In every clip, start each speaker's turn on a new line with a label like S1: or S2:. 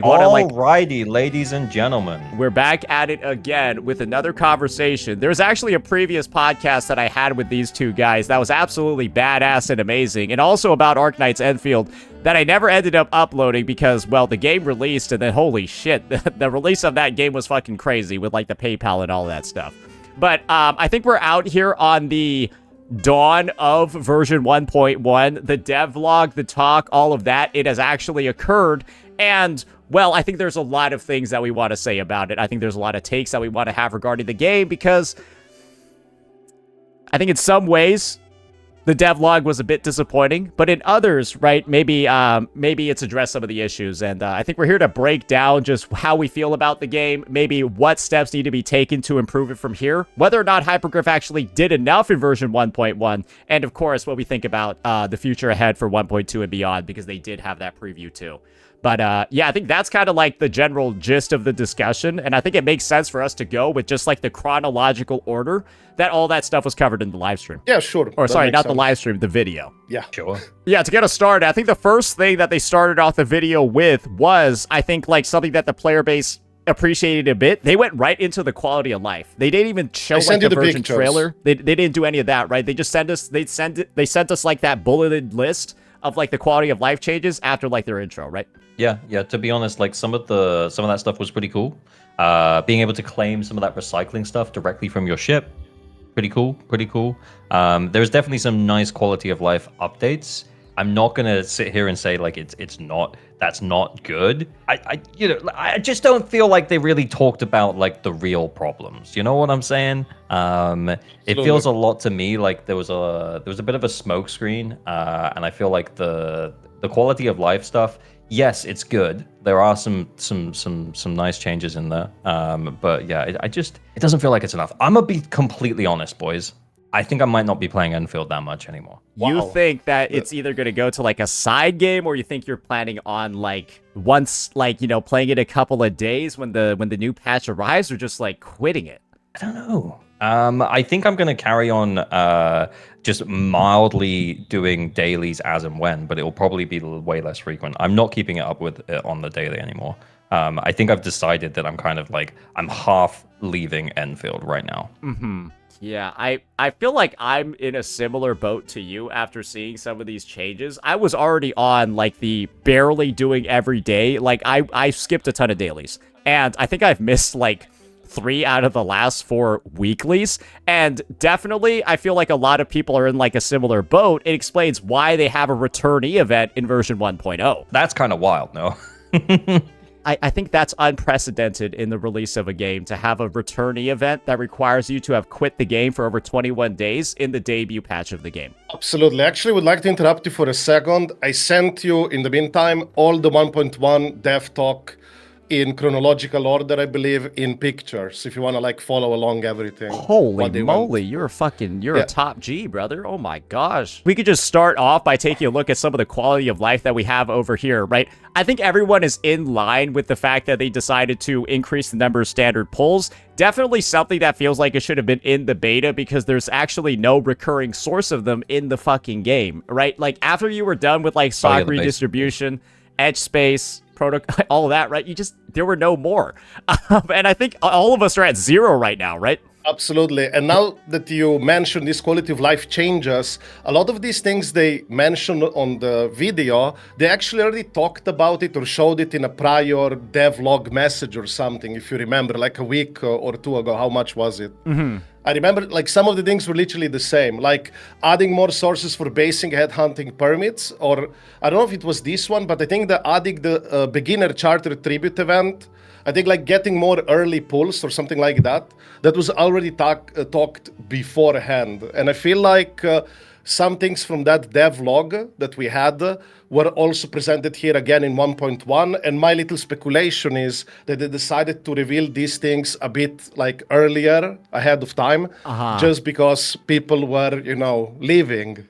S1: Alrighty, ladies and gentlemen.
S2: We're back at it again with another conversation. There's actually a previous podcast that I had with these two guys that was absolutely badass and amazing, and also about Arknights Endfield that I never ended up uploading because, well, the game released, and then holy shit, the release of that game was fucking crazy with, like, the PayPal and all that stuff. But I think we're out here on the dawn of version 1.1, the devlog, the talk, all of that. It has actually occurred, and well, I think there's a lot of things that we want to say about it. I think there's a lot of takes that we want to have regarding the game because I think in some ways the devlog was a bit disappointing, but in others, right, maybe it's addressed some of the issues. And I think we're here to break down just how we feel about the game, maybe what steps need to be taken to improve it from here, whether or not Hypergriff actually did enough in version 1.1, and of course, what we think about the future ahead for 1.2 and beyond, because they did have that preview too. But yeah, I think that's kind of like the general gist of the discussion, and I think it makes sense for us to go with just like the chronological order that all that stuff was covered in the live stream.
S3: Yeah, sure.
S2: Or sorry, not the live stream, the video.
S3: Yeah,
S1: sure.
S2: Yeah, to get us started, I think the first thing that they started off the video with was, I think, like something that the player base appreciated a bit. They went right into the quality of life. They didn't even show like the version trailer. They didn't do any of that, right? They just sent us they sent us like that bulleted list of like the quality of life changes after like their intro, right?
S1: Yeah. To be honest, like some of that stuff was pretty cool. Being able to claim some of that recycling stuff directly from your ship, pretty cool. There's definitely some nice quality of life updates. I'm not gonna sit here and say like that's not good. I just don't feel like they really talked about like the real problems. You know what I'm saying? It feels a lot to me like there was a bit of a smoke screen, and I feel like the quality of life stuff. Yes, it's good. There are some nice changes in there. But yeah, it doesn't feel like it's enough. I'm gonna be completely honest, boys. I think I might not be playing Enfield that much anymore.
S2: You think that it's either going to go to like a side game, or you think you're planning on like once, like, you know, playing it a couple of days when the new patch arrives, or just like quitting it?
S1: I don't know. I think I'm going to carry on just mildly doing dailies as and when, but it will probably be way less frequent. I'm not keeping it up with it on the daily anymore. I think I've decided that I'm kind of like, I'm half leaving Enfield right now.
S2: Mm-hmm. Yeah, I feel like I'm in a similar boat to you after seeing some of these changes. I was already on like the barely doing every day. Like I skipped a ton of dailies, and I think I've missed like 3 out of the last 4 weeklies. And definitely I feel like a lot of people are in like a similar boat. It explains why they have a returnee event in version 1.0.
S1: That's kind of wild, no?
S2: I think that's unprecedented in the release of a game, to have a returnee event that requires you to have quit the game for over 21 days in the debut patch of the game.
S3: Absolutely. Actually, would like to interrupt you for a second. I sent you, in the meantime, all the 1.1 dev talk in chronological order, I believe, in pictures, if you want to like follow along everything.
S2: Holy moly, you're a top G, brother. Oh my gosh. We could just start off by taking a look at some of the quality of life that we have over here, right? I think everyone is in line with the fact that they decided to increase the number of standard pulls. Definitely something that feels like it should have been in the beta, because there's actually no recurring source of them in the fucking game, right? Like after you were done with like stock redistribution, edge space, protocol, all of that, right? There were no more. And I think all of us are at 0 right now, right?
S3: Absolutely. And now that you mentioned these quality of life changes, a lot of these things they mentioned on the video, they actually already talked about it or showed it in a prior devlog message or something, if you remember, like a week or 2 ago. How much was it? Mm-hmm. I remember like some of the things were literally the same, like adding more sources for basing headhunting permits, or I don't know if it was this one, but I think adding the beginner charter tribute event, I think like getting more early pulls or something like that, that was already talked beforehand. And I feel like some things from that devlog that we had were also presented here again in 1.1. And my little speculation is that they decided to reveal these things a bit like earlier, ahead of time, just because people were, leaving.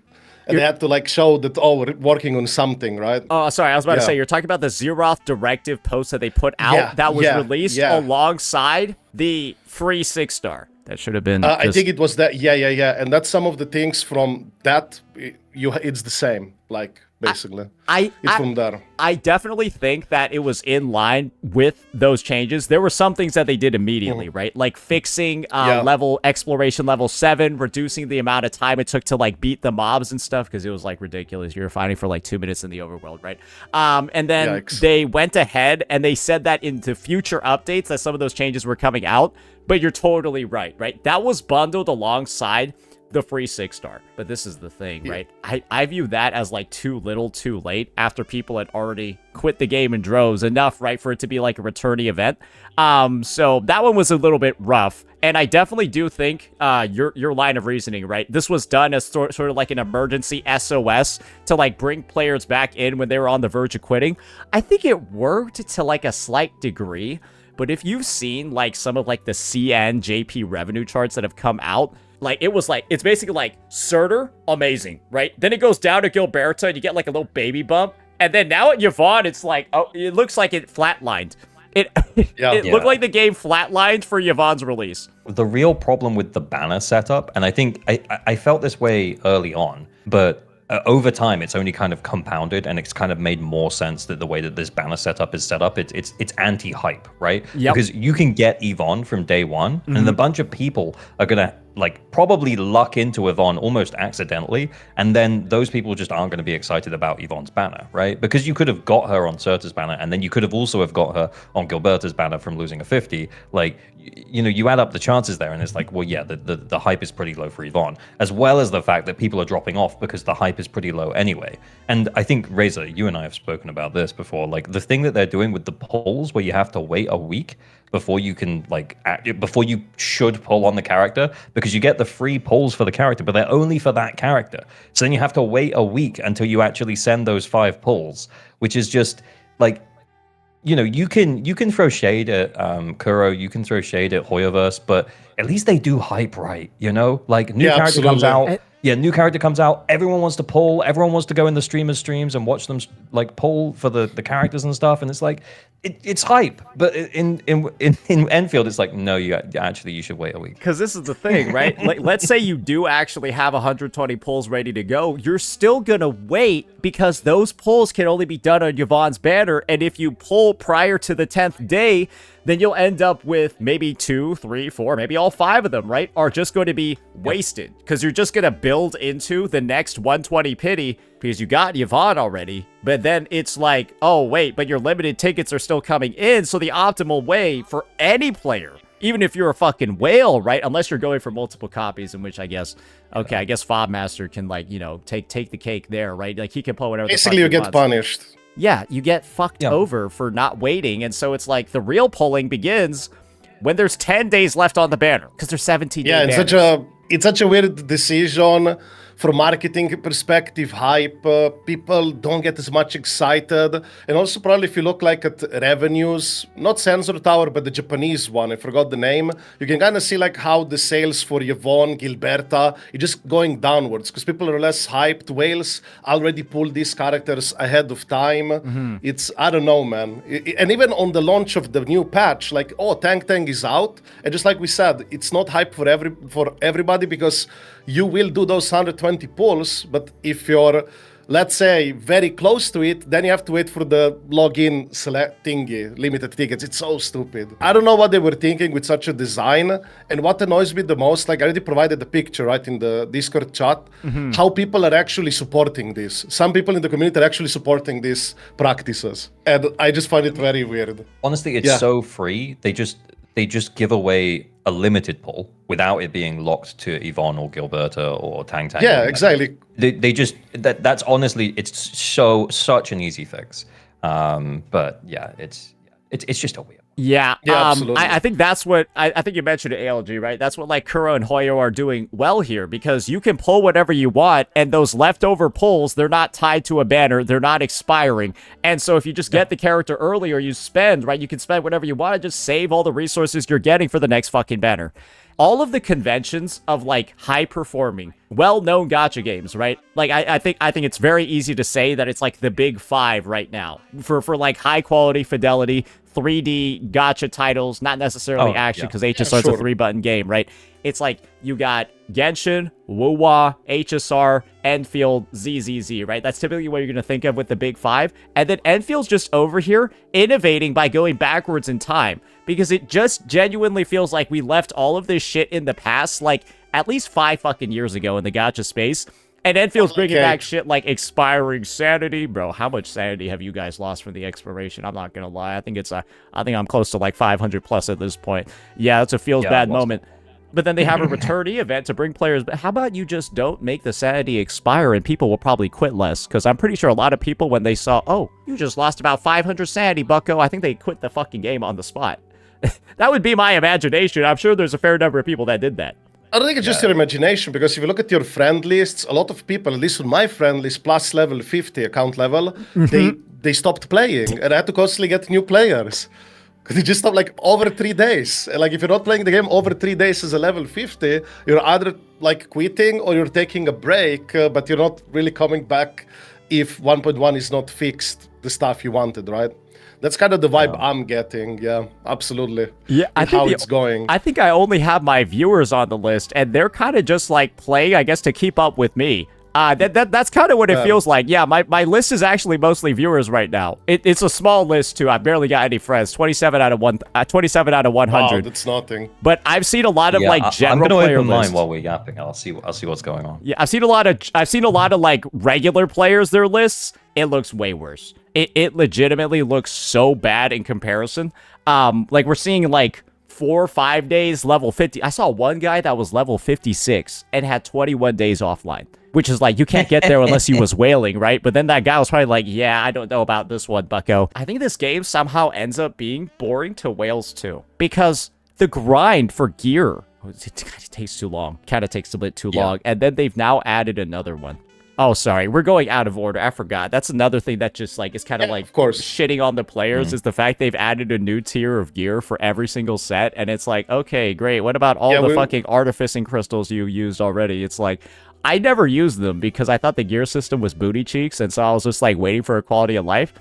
S3: And they had to like show that, we're working on something, right?
S2: Oh, sorry, I was about to say, you're talking about the Zeroth directive post that they put out that was released alongside the free 6-star. That should have been.
S3: I think it was that. Yeah. And that's some of the things from that. It's the same. Like basically.
S2: I
S3: From there.
S2: I definitely think that it was in line with those changes. There were some things that they did immediately, right? Like fixing exploration level 7, reducing the amount of time it took to like beat the mobs and stuff, because it was like ridiculous. You were fighting for like 2 minutes in the overworld, right? And then they went ahead and they said that into future updates that some of those changes were coming out. But you're totally right? That was bundled alongside the free 6-star. But this is the thing, right? I view that as like too little too late after people had already quit the game in droves enough, right, for it to be like a returnee event. So that one was a little bit rough. And I definitely do think your line of reasoning, right? This was done as sort of like an emergency SOS to like bring players back in when they were on the verge of quitting. I think it worked to like a slight degree. But if you've seen like some of like the CN JP revenue charts that have come out, like, it was like, it's basically like, Surtur, amazing, right? Then it goes down to Gilberta, and you get like a little baby bump. And then now at Yvonne, it's like, oh, it looks like it flatlined. It looked like the game flatlined for Yvonne's release.
S1: The real problem with the banner setup, and I think I felt this way early on, but over time, it's only kind of compounded, and it's kind of made more sense that the way that this banner setup is set up, it's anti-hype, right?
S2: Yep.
S1: Because you can get Yvonne from day one, and a bunch of people are gonna like probably luck into Yvonne almost accidentally, and then those people just aren't going to be excited about Yvonne's banner, right? Because you could have got her on Surtur's banner, and then you could have also have got her on Gilberta's banner from losing a 50. Like, you know, you add up the chances there, and it's like, well, yeah, the hype is pretty low for Yvonne, as well as the fact that people are dropping off because the hype is pretty low anyway. And I think, Razor, you and I have spoken about this before, like the thing that they're doing with the polls where you have to wait a week before you can before you should pull on the character, because you get the free polls for the character, but they're only for that character. So then you have to wait a week until you actually send those 5 polls, which is just like, you know, you can throw shade at Kuro, you can throw shade at Hoyoverse, but at least they do hype right, you know? Like, new character comes out. Yeah, new character comes out. Everyone wants to pull. Everyone wants to go in the streamers' streams and watch them like pull for the characters and stuff. And it's like, it's hype. But in Enfield, it's like, no, you should wait a week.
S2: Because this is the thing, right? Like, let's say you do actually have 120 pulls ready to go. You're still gonna wait because those pulls can only be done on Yvonne's banner. And if you pull prior to the 10th day, then you'll end up with maybe 2, 3, 4, maybe all 5 of them, right? Are just going to be wasted because you're just going to build into the next 120 pity because you got Yvonne already. But then it's like, oh, wait, but your limited tickets are still coming in. So the optimal way for any player, even if you're a fucking whale, right? Unless you're going for multiple copies, in which I guess, okay, I guess Fob Master can, like, you know, take the cake there, right? Like, he can pull whatever
S3: basically
S2: the fuck
S3: you get
S2: wants.
S3: punished.
S2: Yeah, you get fucked over for not waiting. And so it's like the real pulling begins when there's 10 days left on the banner, because there's 17 days.
S3: Yeah, it's such a weird decision. From marketing perspective, hype, people don't get as much excited. And also probably if you look like at revenues, not Sensor Tower, but the Japanese one, I forgot the name, you can kind of see like how the sales for Yvonne, Gilberta, are just going downwards because people are less hyped. Whales already pulled these characters ahead of time. It's, I don't know, man. And even on the launch of the new patch, like, oh, Tang is out. And just like we said, it's not hype for everybody because you will do those 120 pulls, but if you're, let's say, very close to it, then you have to wait for the login select thingy, limited tickets. It's so stupid. I don't know what they were thinking with such a design, and what annoys me the most, like I already provided the picture, right, in the Discord chat, how people are actually supporting this. Some people in the community are actually supporting these practices, and I just find it very weird.
S1: Honestly, it's so free. They just give away a limited pull without it being locked to Yvonne or Gilberta or Tang.
S3: Yeah, exactly.
S1: They just that's honestly, it's such an easy fix. But yeah, it's just a weird.
S2: Yeah,
S3: absolutely.
S2: I think that's what I think you mentioned at ALG, right? That's what like Kuro and Hoyo are doing well here, because you can pull whatever you want, and those leftover pulls, they're not tied to a banner, they're not expiring. And so if you just get the character early, or you spend, right, you can spend whatever you want and just save all the resources you're getting for the next fucking banner. All of the conventions of like high performing, well-known gacha games, right? Like I think it's very easy to say that it's like the big 5 right now for like high quality, fidelity, 3D gacha titles, not necessarily action, because HSR is a 3-button game, right? It's like you got Genshin, WuWa, HSR, Endfield, ZZZ, right? That's typically what you're going to think of with the big 5. And then Enfield's just over here innovating by going backwards in time, because it just genuinely feels like we left all of this shit in the past, like at least 5 fucking years ago in the gacha space. And Enfield's bringing back shit like expiring sanity. Bro, how much sanity have you guys lost from the expiration? I'm not going to lie. I think I'm close to like 500 plus at this point. Yeah, it's a feels bad moment. But then they have a returnee event to bring players. But how about you just don't make the sanity expire and people will probably quit less? Because I'm pretty sure a lot of people, when they saw, oh, you just lost about 500 sanity, bucko, I think they quit the fucking game on the spot. That would be my imagination. I'm sure there's a fair number of people that did that.
S3: I don't think it's just your imagination, because if you look at your friend lists, a lot of people, at least on my friend list, plus level 50 account level, they stopped playing, and I had to constantly get new players. Because they just stopped like over 3 days. And like if you're not playing the game over 3 days as a level 50, you're either like quitting or you're taking a break, but you're not really coming back if 1.1 is not fixed the stuff you wanted, right? That's kind of the vibe I'm getting. Yeah, absolutely.
S2: Yeah, I think
S3: how it's going.
S2: I think I only have my viewers on the list, and they're kind of just like playing, I guess, to keep up with me. That's kind of what it feels like. Yeah, my list is actually mostly viewers right now. It's a small list too. I've barely got any friends. 27 out of 100.
S3: Wow, that's nothing.
S2: But I've seen a lot of like general
S1: I'm gonna
S2: player
S1: open
S2: lists.
S1: mine while we're yapping. I'll see what's going on.
S2: Yeah, I've seen a lot of like regular players, their lists. It looks way worse. It legitimately looks so bad in comparison. Like we're seeing like 4 or 5 days level 50. I saw one guy that was level 56 and had 21 days offline, which is like, you can't get there unless he was whaling, right? But then that guy was probably like, yeah, I don't know about this one, bucko. I think this game somehow ends up being boring to whales too, because the grind for gear, it takes too long. Kind of takes a bit too long. And then they've now added another one. Oh, sorry. We're going out of order. I forgot. That's another thing that just like is kind of like
S3: of course,
S2: shitting on the players is the fact they've added a new tier of gear for every single set. And it's like, okay, great. What about all the fucking artificing crystals you used already? It's like, I never used them because I thought the gear system was booty cheeks. And so I was just like waiting for a quality of life.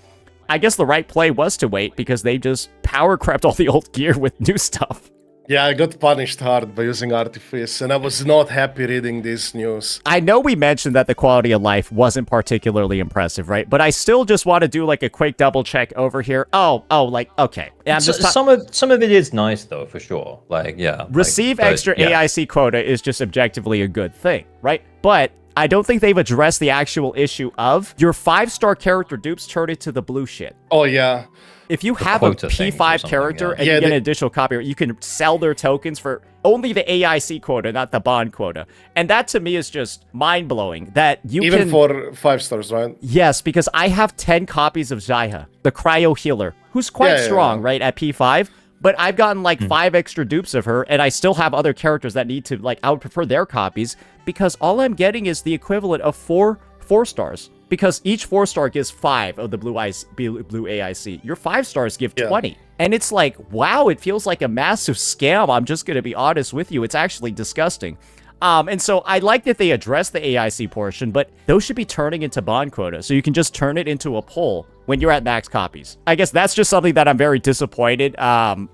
S2: I guess the right play was to wait because they just power crept all the old gear with new stuff.
S3: Yeah, I got punished hard by using Artifice, and I was not happy reading this news.
S2: I know we mentioned that the quality of life wasn't particularly impressive, right? But I still just want to do like a quick double check over here. Oh, like, okay. I'm just
S1: some of it is nice though, for sure. Like, yeah.
S2: Receive extra AIC quota is just objectively a good thing, right? But I don't think they've addressed the actual issue of your 5-star character dupes turn into the blue shit.
S3: Oh, yeah.
S2: If you have a P5 character and you get an additional copy, you can sell their tokens for only the AIC quota, not the bond quota. And that to me is just mind-blowing that you
S3: even
S2: can...
S3: for 5 stars, right?
S2: Yes, because I have 10 copies of Zyha, the cryo healer, who's quite strong, right, at P5. But I've gotten like 5 extra dupes of her, and I still have other characters that need to, like, I would prefer their copies, because all I'm getting is the equivalent of 4 stars. Because each 4-star gives 5 of the blue AIC. Your 5 stars give 20. And it's like, wow, it feels like a massive scam. I'm just going to be honest with you. It's actually disgusting. And so I like that they address the AIC portion, but those should be turning into bond quota. So you can just turn it into a pull when you're at max copies. I guess that's just something that I'm very disappointed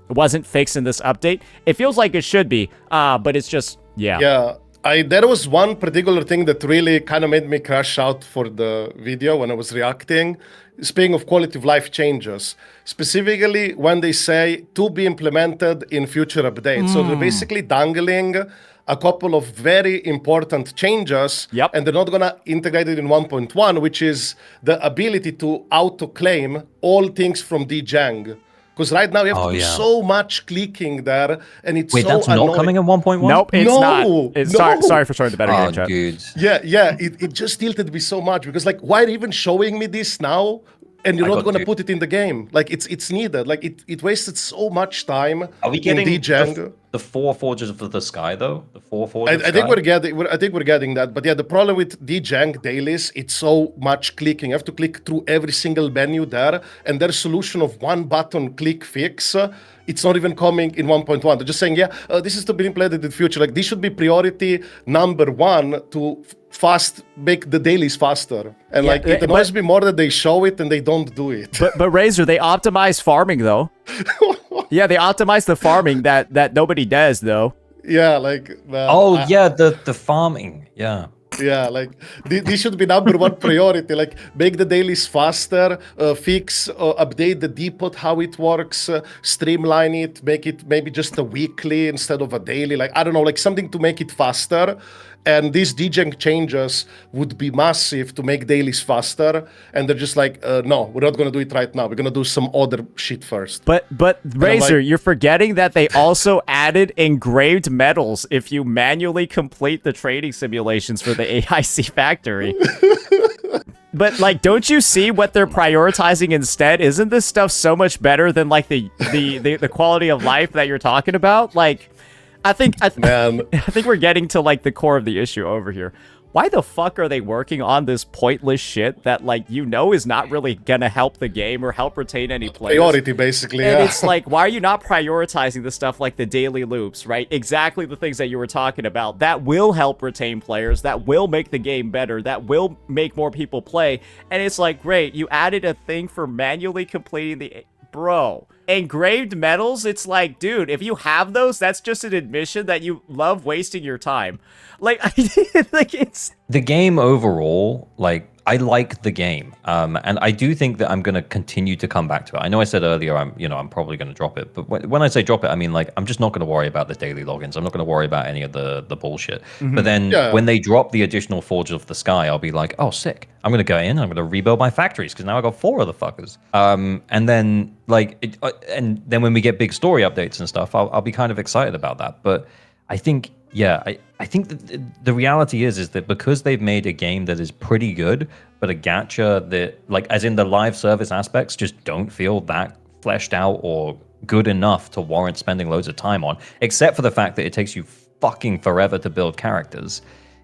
S2: wasn't fixed in this update. It feels like it should be, but it's just,
S3: Yeah. There was one particular thing that really kind of made me crash out for the video when I was reacting. Speaking of quality of life changes, specifically when they say to be implemented in future updates. So they're basically dangling a couple of very important changes, and they're not going to integrate it in 1.1, which is the ability to auto-claim all things from Djang. Because right now you have to do so much clicking there, and it's so
S1: that's
S3: annoying.
S1: Not coming in 1.1?
S2: Nope, it's not. Sorry for showing the better game chat.
S1: Dude.
S3: Yeah, it just tilted me so much, because like, why are you even showing me this now? And you're not going to put it in the game. Like, it's needed. Like, it wasted so much time.
S1: Are we getting
S3: the
S1: 4 Forges of the Sky, though? The 4 Forges
S3: I think we're getting that. But yeah, the problem with Djang dailies, it's so much clicking. You have to click through every single menu there. And their solution of one button click fix, it's not even coming in 1.1. They're just saying, this is to be implemented in the future. Like, this should be priority number 1 to make the dailies faster. And
S2: Yeah,
S3: like it annoys me more that they show it and they don't do it.
S2: But Razor, they optimize farming though. Yeah, they optimize the farming that nobody does though.
S3: Yeah, like man,
S1: the farming. Yeah.
S3: yeah, like this should be number one priority. Like make the dailies faster, fix, update the depot how it works, streamline it, make it maybe just a weekly instead of a daily. Like I don't know, like something to make it faster. And these degen changes would be massive to make dailies faster. And they're just like, no, we're not gonna do it right now. We're gonna do some other shit first.
S2: But Razor, you're forgetting that they also added engraved medals if you manually complete the training simulations for the AIC factory. But like, don't you see what they're prioritizing instead? Isn't this stuff so much better than like the quality of life that you're talking about? Like, I think we're getting to like the core of the issue over here. Why the fuck are they working on this pointless shit that like is not really gonna help the game or help retain any players?
S3: Priority, basically.
S2: And
S3: yeah.
S2: it's like, why are you not prioritizing the stuff like the daily loops, right? Exactly the things that you were talking about. That will help retain players, that will make the game better, that will make more people play. And it's like, great, you added a thing for manually completing the... Bro, engraved medals, it's like, dude, if you have those, that's just an admission that you love wasting your time. Like, like it's...
S1: The game overall, like, I like the game, and I do think that I'm going to continue to come back to it. I know I said earlier I'm probably going to drop it, but when I say drop it, I mean like I'm just not going to worry about the daily logins. I'm not going to worry about any of the bullshit. But then when they drop the additional Forge of the Sky, I'll be like, oh sick! I'm going to go in, I'm going to rebuild my factories because now I got 4 of the fuckers. And then like and then when we get big story updates and stuff, I'll be kind of excited about that. But I think. Yeah, I think that the reality is that because they've made a game that is pretty good, but a gacha that, like, as in the live service aspects, just don't feel that fleshed out or good enough to warrant spending loads of time on, except for the fact that it takes you fucking forever to build characters.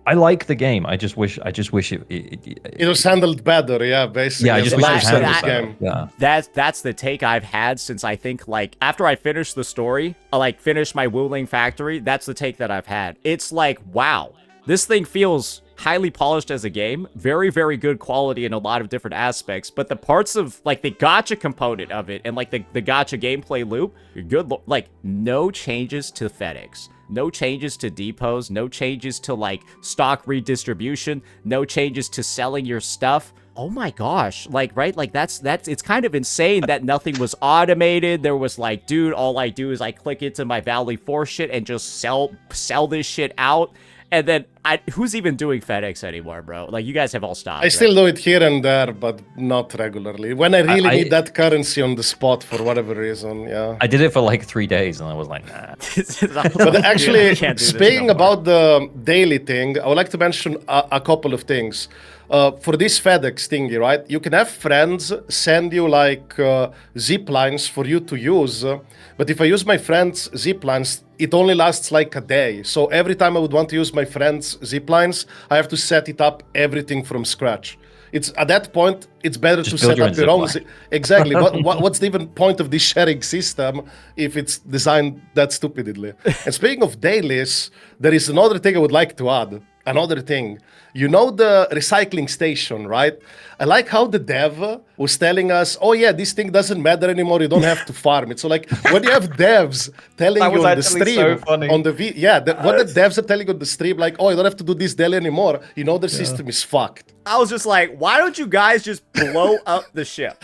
S1: I like the game. I just wish it
S3: was handled better. Yeah, basically.
S1: Yeah, I just wish it was handled
S3: better.
S1: Yeah.
S2: That's the take I've had since I think like after I finished the story, I like finished my Wuling factory. That's the take that I've had. It's like, wow, this thing feels highly polished as a game, very, very good quality in a lot of different aspects, but the parts of like the gacha component of it and like the gacha gameplay loop, good, like no changes to FedEx. No changes to depots, no changes to like stock redistribution, no changes to selling your stuff. Oh my gosh, like, right? Like that's it's kind of insane that nothing was automated. There was like, dude, all I do is I click into my Valley 4 shit and just sell this shit out. And then who's even doing FedEx anymore, bro? Like you guys have all stopped.
S3: I still do it here and there, but not regularly. When I really need that currency on the spot for whatever reason, yeah.
S1: I did it for like 3 days and I was like, nah.
S3: But actually, speaking about the daily thing, I would like to mention a couple of things. For this FedEx thingy, right? You can have friends send you like zip lines for you to use. But if I use my friend's zip lines, it only lasts like a day. So every time I would want to use my friend's zip lines, I have to set it up everything from scratch. It's at that point, it's better to set up your own. Exactly. What's the even point of this sharing system if it's designed that stupidly? And speaking of dailies, there is another thing I would like to add. Another thing, you know the recycling station, right? I like how the dev was telling us, oh yeah, this thing doesn't matter anymore, you don't have to farm it. So like, when you have devs telling you on the stream, on the what the devs are telling you on the stream, like, oh, you don't have to do this daily anymore, you know the system is fucked.
S2: I was just like, why don't you guys just blow up the ship?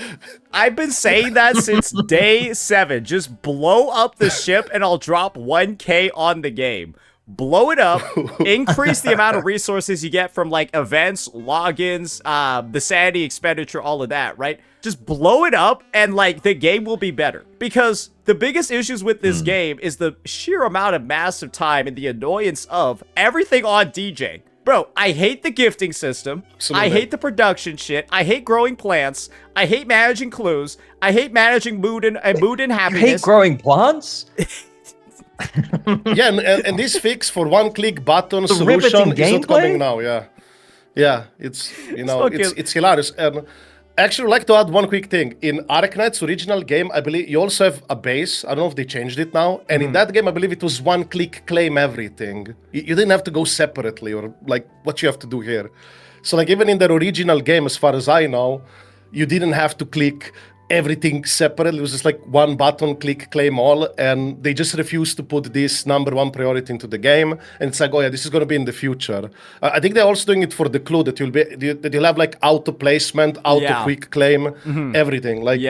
S2: I've been saying that since day 7. Just blow up the ship and I'll drop 1K on the game. Blow it up, increase the amount of resources you get from like events, logins, the sanity expenditure, all of that, right? Just blow it up and like the game will be better. Because the biggest issues with this game is the sheer amount of massive time and the annoyance of everything on DJ. Bro, I hate the gifting system. Absolutely. I hate the production shit. I hate growing plants. I hate managing clues. I hate managing mood and happiness.
S1: You hate growing plants?
S3: Yeah, and this fix for one-click button solution is not coming now. Yeah, it's it's hilarious. And Actually, I'd like to add one quick thing. In Arknights' original game, I believe you also have a base. I don't know if they changed it now. And in that game, I believe it was one-click claim everything. You didn't have to go separately or like what you have to do here. So like even in their original game, as far as I know, you didn't have to click everything separately. It was just like one button, click, claim all, and they just refused to put this number one priority into the game. And it's like, oh yeah, this is going to be in the future. I think they're also doing it for the clue that you'll have like auto placement, auto quick claim, everything. Like,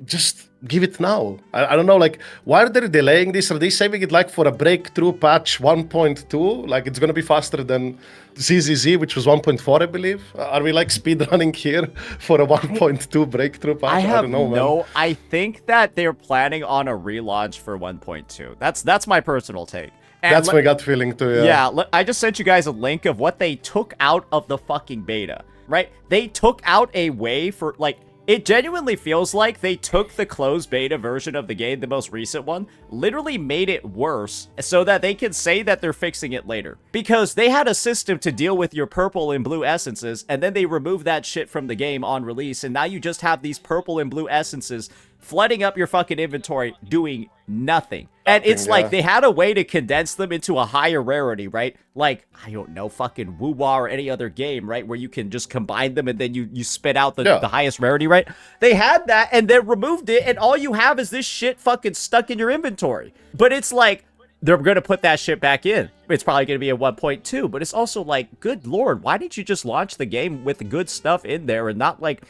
S3: just give it now. I don't know, like, why are they delaying this? Are they saving it like for a breakthrough patch 1.2? Like, it's going to be faster than ZZZ, which was 1.4, I believe. Are we like speedrunning here for a 1.2 breakthrough patch?
S2: I
S3: don't know, man.
S2: I think that they're planning on a relaunch for 1.2. That's my personal take. And
S3: that's my gut feeling too, yeah.
S2: Yeah, I just sent you guys a link of what they took out of the fucking beta, right? They took out a way for, like, it genuinely feels like they took the closed beta version of the game, the most recent one, literally made it worse so that they can say that they're fixing it later. Because they had a system to deal with your purple and blue essences, and then they removed that shit from the game on release, and now you just have these purple and blue essences flooding up your fucking inventory, doing nothing. And it's like they had a way to condense them into a higher rarity, right? Like, I don't know, fucking WuWa or any other game, right? Where you can just combine them and then you spit out the highest rarity, right? They had that and then removed it, and all you have is this shit fucking stuck in your inventory. But it's like, they're going to put that shit back in. It's probably going to be a 1.2, but it's also like, good lord, why didn't you just launch the game with the good stuff in there and not like...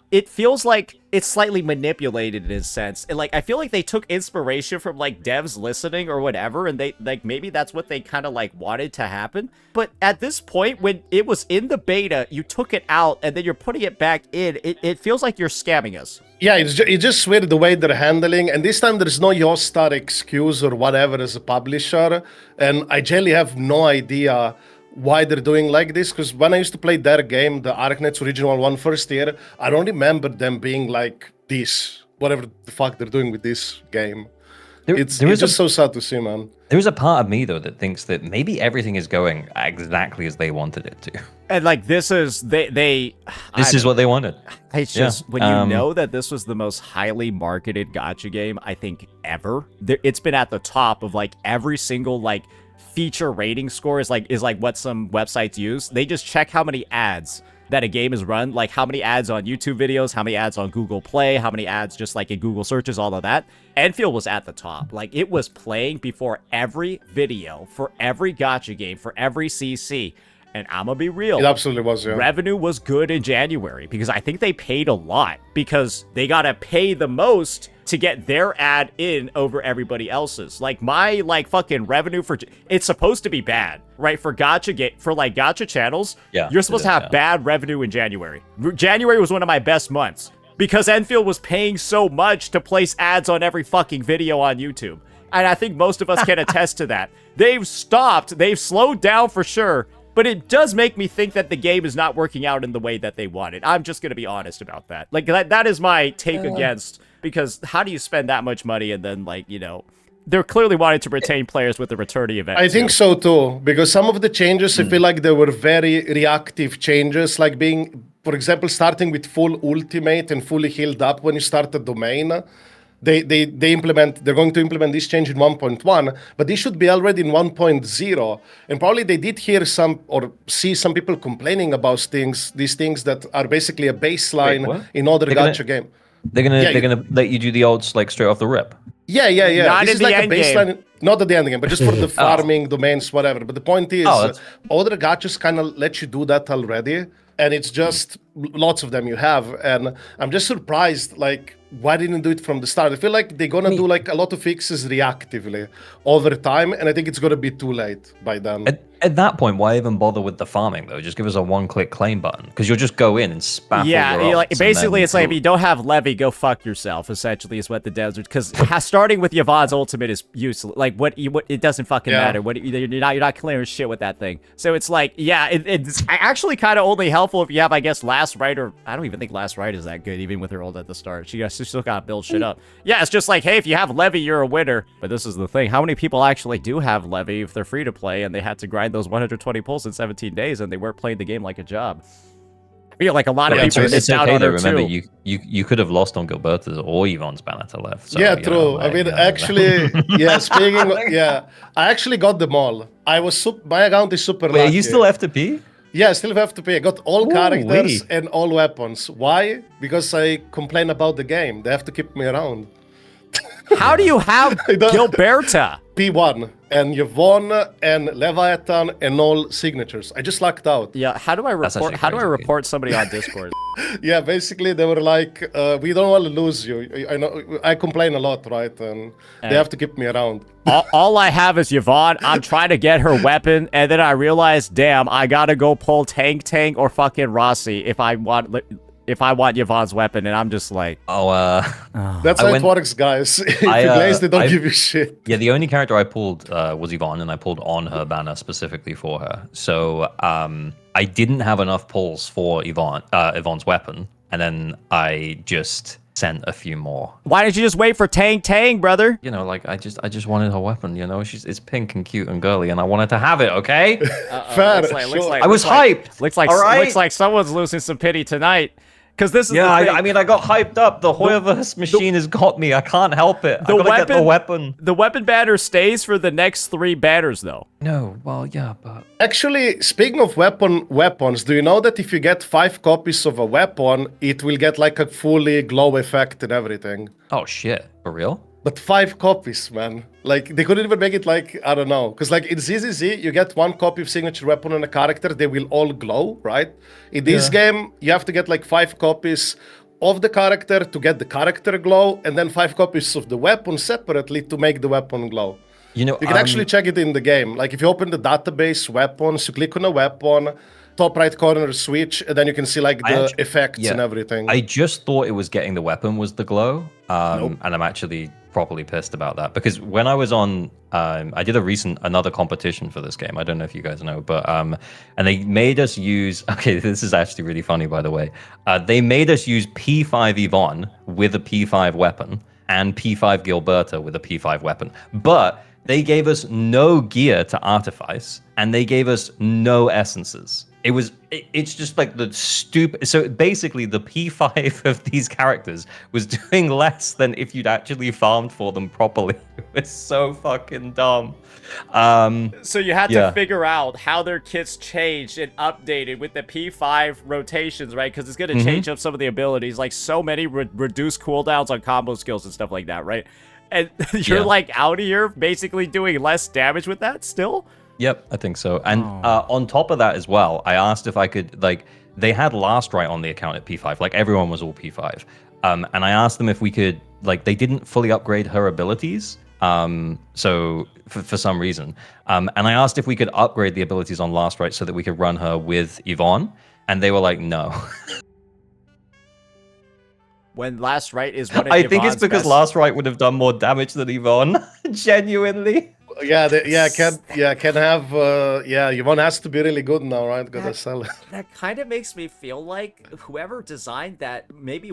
S2: It feels like it's slightly manipulated in a sense. And like, I feel like they took inspiration from like devs listening or whatever. And they like, maybe that's what they kind of like wanted to happen. But at this point, when it was in the beta, you took it out and then you're putting it back in. It feels like you're scamming us.
S3: Yeah, it's just weird the way they're handling. And this time there's no Yostar excuse or whatever as a publisher. And I generally have no idea why they're doing like this, because when I used to play their game, the Arknights original one first year, I don't remember them being like this, whatever the fuck they're doing with this game. It's just so sad to see, man.
S1: There is a part of me, though, that thinks that maybe everything is going exactly as they wanted it to.
S2: And like, this is,
S1: this is what they wanted.
S2: It's just, when you know that this was the most highly marketed gacha game, I think, ever, it's been at the top of like every single like feature rating score is like what some websites use. They just check how many ads that a game is run, like how many ads on YouTube videos, how many ads on Google Play, how many ads just like in Google searches, all of that. Endfield was at the top. Like, it was playing before every video for every gacha game, for every CC. And I'm gonna be real.
S3: It absolutely was, yeah.
S2: Revenue was good in January because I think they paid a lot because they gotta pay the most to get their ad in over everybody else's. Like, my like fucking revenue for it's supposed to be bad, right? For gacha channels, you're supposed to have bad revenue in January. January was one of my best months because Endfield was paying so much to place ads on every fucking video on YouTube. And I think most of us can attest to that. They've slowed down for sure. But it does make me think that the game is not working out in the way that they wanted. I'm just going to be honest about that. Like, that is my take against, because how do you spend that much money and then, like, you know, they're clearly wanting to retain players with the returning event.
S3: I think so too, because some of the changes, I feel like they were very reactive changes, like being, for example, starting with full ultimate and fully healed up when you start a domain. They're going to implement this change in 1.1, but this should be already in 1.0. And probably they did hear some or see some people complaining about these things that are basically a baseline in other gacha game.
S1: They're gonna let you do the odds like straight off the rip.
S3: Yeah.
S2: Not
S3: this is like a baseline, not at the end game, but just for the farming domains, whatever. But the point is, other gachas kind of let you do that already. And it's just lots of them you have. And I'm just surprised, like, why didn't do it from the start? I feel like they're going to do, like, a lot of fixes reactively over time. And I think it's going to be too late by then.
S1: At that point, why even bother with the farming, though? Just give us a one-click claim button. Because you'll just go in and spam
S2: basically, it's like, if you don't have Levy, go fuck yourself, essentially, is what the devs are. Because starting with Yvonne's ultimate is useless. Like, it doesn't fucking matter. You're not clearing shit with that thing. So it's like, it's actually kind of only helpful if you have, I guess, Last Right, or I don't even think Last Right is that good, even with her ult at the start. She still got to build shit up. Yeah, it's just like, hey, if you have Levy, you're a winner. But this is the thing. How many people actually do have Levy if they're free to play and they had to grind those 120 pulls in 17 days and they weren't playing the game like a job? feel like a lot of
S1: It's,
S2: people
S1: it's
S2: missed out
S1: okay
S2: on
S1: though.
S2: her
S1: Remember,
S2: too.
S1: you could have lost on Gilberta's or Yvonne's banner to left. So,
S3: Yeah,
S1: you
S3: true.
S1: know, like,
S3: I mean,
S1: you know,
S3: actually, yeah. I actually got them all. I was my account is super
S1: Wait, are
S3: lucky.
S1: you still FTP?
S3: Yeah, I still have to pay. I got all characters
S1: Ooh-wee.
S3: and all weapons. Why? Because I complain about the game. They have to keep me around.
S2: How do you have
S3: I don't-
S2: Gilberta?
S3: P1 and Yvonne and Leviathan and all signatures. I just lucked out.
S2: Yeah, how do I report?
S1: actually
S2: How do I
S1: crazy.
S2: report somebody on Discord?
S3: Yeah, basically they were like, we don't want to lose you. I know I complain a lot, right? And they have to keep me around.
S2: all I have is Yvonne. I'm trying to get her weapon, and then I realize, damn, I gotta go pull Tank or fucking Rossi if I want Yvonne's weapon, and I'm just like,
S3: That's
S1: I
S3: how
S1: went-
S3: it works, guys. If you
S1: I,
S3: glaze, they don't
S1: I-
S3: give you shit.
S1: Yeah, the only character I pulled was Yvonne, and I pulled on her banner specifically for her. So I didn't have enough pulls for Yvonne's weapon, and then I just sent a few more.
S2: why didn't you just wait for Tank, brother?
S1: You know, like I just wanted her weapon. You know, it's pink and cute and girly, and I wanted to have it. Okay,
S3: Fair,
S2: Looks
S3: sure.
S2: like-
S1: I was hyped.
S2: Looks like
S1: all right?
S2: looks like someone's losing some pity tonight. Because this is
S1: Yeah,
S2: the thing.
S1: I mean, I got hyped up. The Hoyoverse machine has got me. I can't help it. I gotta get the weapon.
S2: The weapon banner stays for the next 3 banners, though.
S1: No, well, yeah, but
S3: Actually, speaking of weapons, do you know that if you get 5 copies of a weapon, it will get like a fully glow effect and everything?
S1: oh shit, for real?
S3: But 5 copies, man. Like, they couldn't even make it like, I don't know. Because, like, in ZZZ, you get 1 copy of signature weapon on a character, they will all glow, right? In this game, you have to get like 5 copies of the character to get the character glow, and then 5 copies of the weapon separately to make the weapon glow.
S1: You know,
S3: You can actually check it in the game. Like, if you open the database weapons, you click on a weapon, top right corner switch, and then you can see like the effects and everything.
S1: I just thought it was getting the weapon was the glow, and I'm actually properly pissed about that because when I was on, I did another competition for this game. I don't know if you guys know, but and they made us use. Okay, this is actually really funny, by the way. They made us use P5 Yvonne with a P5 weapon and P5 Gilberta with a P5 weapon, but they gave us no gear to artifice and they gave us no essences. It's just like the stupid. So basically, the P5 of these characters was doing less than if you'd actually farmed for them properly. It was so fucking dumb.
S2: So you had to figure out how their kits changed and updated with the P5 rotations, right? Because it's going to change up some of the abilities, like so many reduced cooldowns on combo skills and stuff like that, right? And you're like out here basically doing less damage with that still?
S1: Yep, I think so. And on top of that as well, I asked if I could, like, they had Last Right on the account at P5. Like, everyone was all P5. And I asked them if we could, like, they didn't fully upgrade her abilities. So for some reason. And I asked if we could upgrade the abilities on Last Right so that we could run her with Yvonne. And they were like, no.
S2: When Last Right is one of
S1: I think it's
S2: Yvonne's
S1: because
S2: best-
S1: Last Right would have done more damage than Yvonne. Genuinely.
S3: Yeah, can have. Yvonne has to be really good now, right? Gotta sell it.
S2: That kind of makes me feel like whoever designed that maybe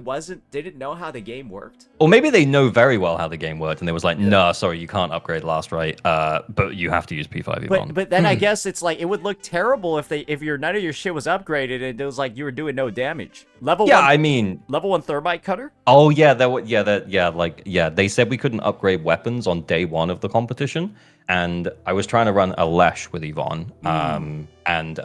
S2: didn't know how the game worked.
S1: Or maybe they know very well how the game worked, and they was like, "No, sorry, you can't upgrade Last Right, but you have to use P5 Yvonne."
S2: But then I guess it's like it would look terrible if none of your shit was upgraded and it was like you were doing no damage. Level
S1: yeah,
S2: one,
S1: I mean,
S2: level 1 thermite cutter.
S1: oh yeah, they said we couldn't upgrade weapons on day 1 of the competition, and I was trying to run a Lesh with Yvonne, and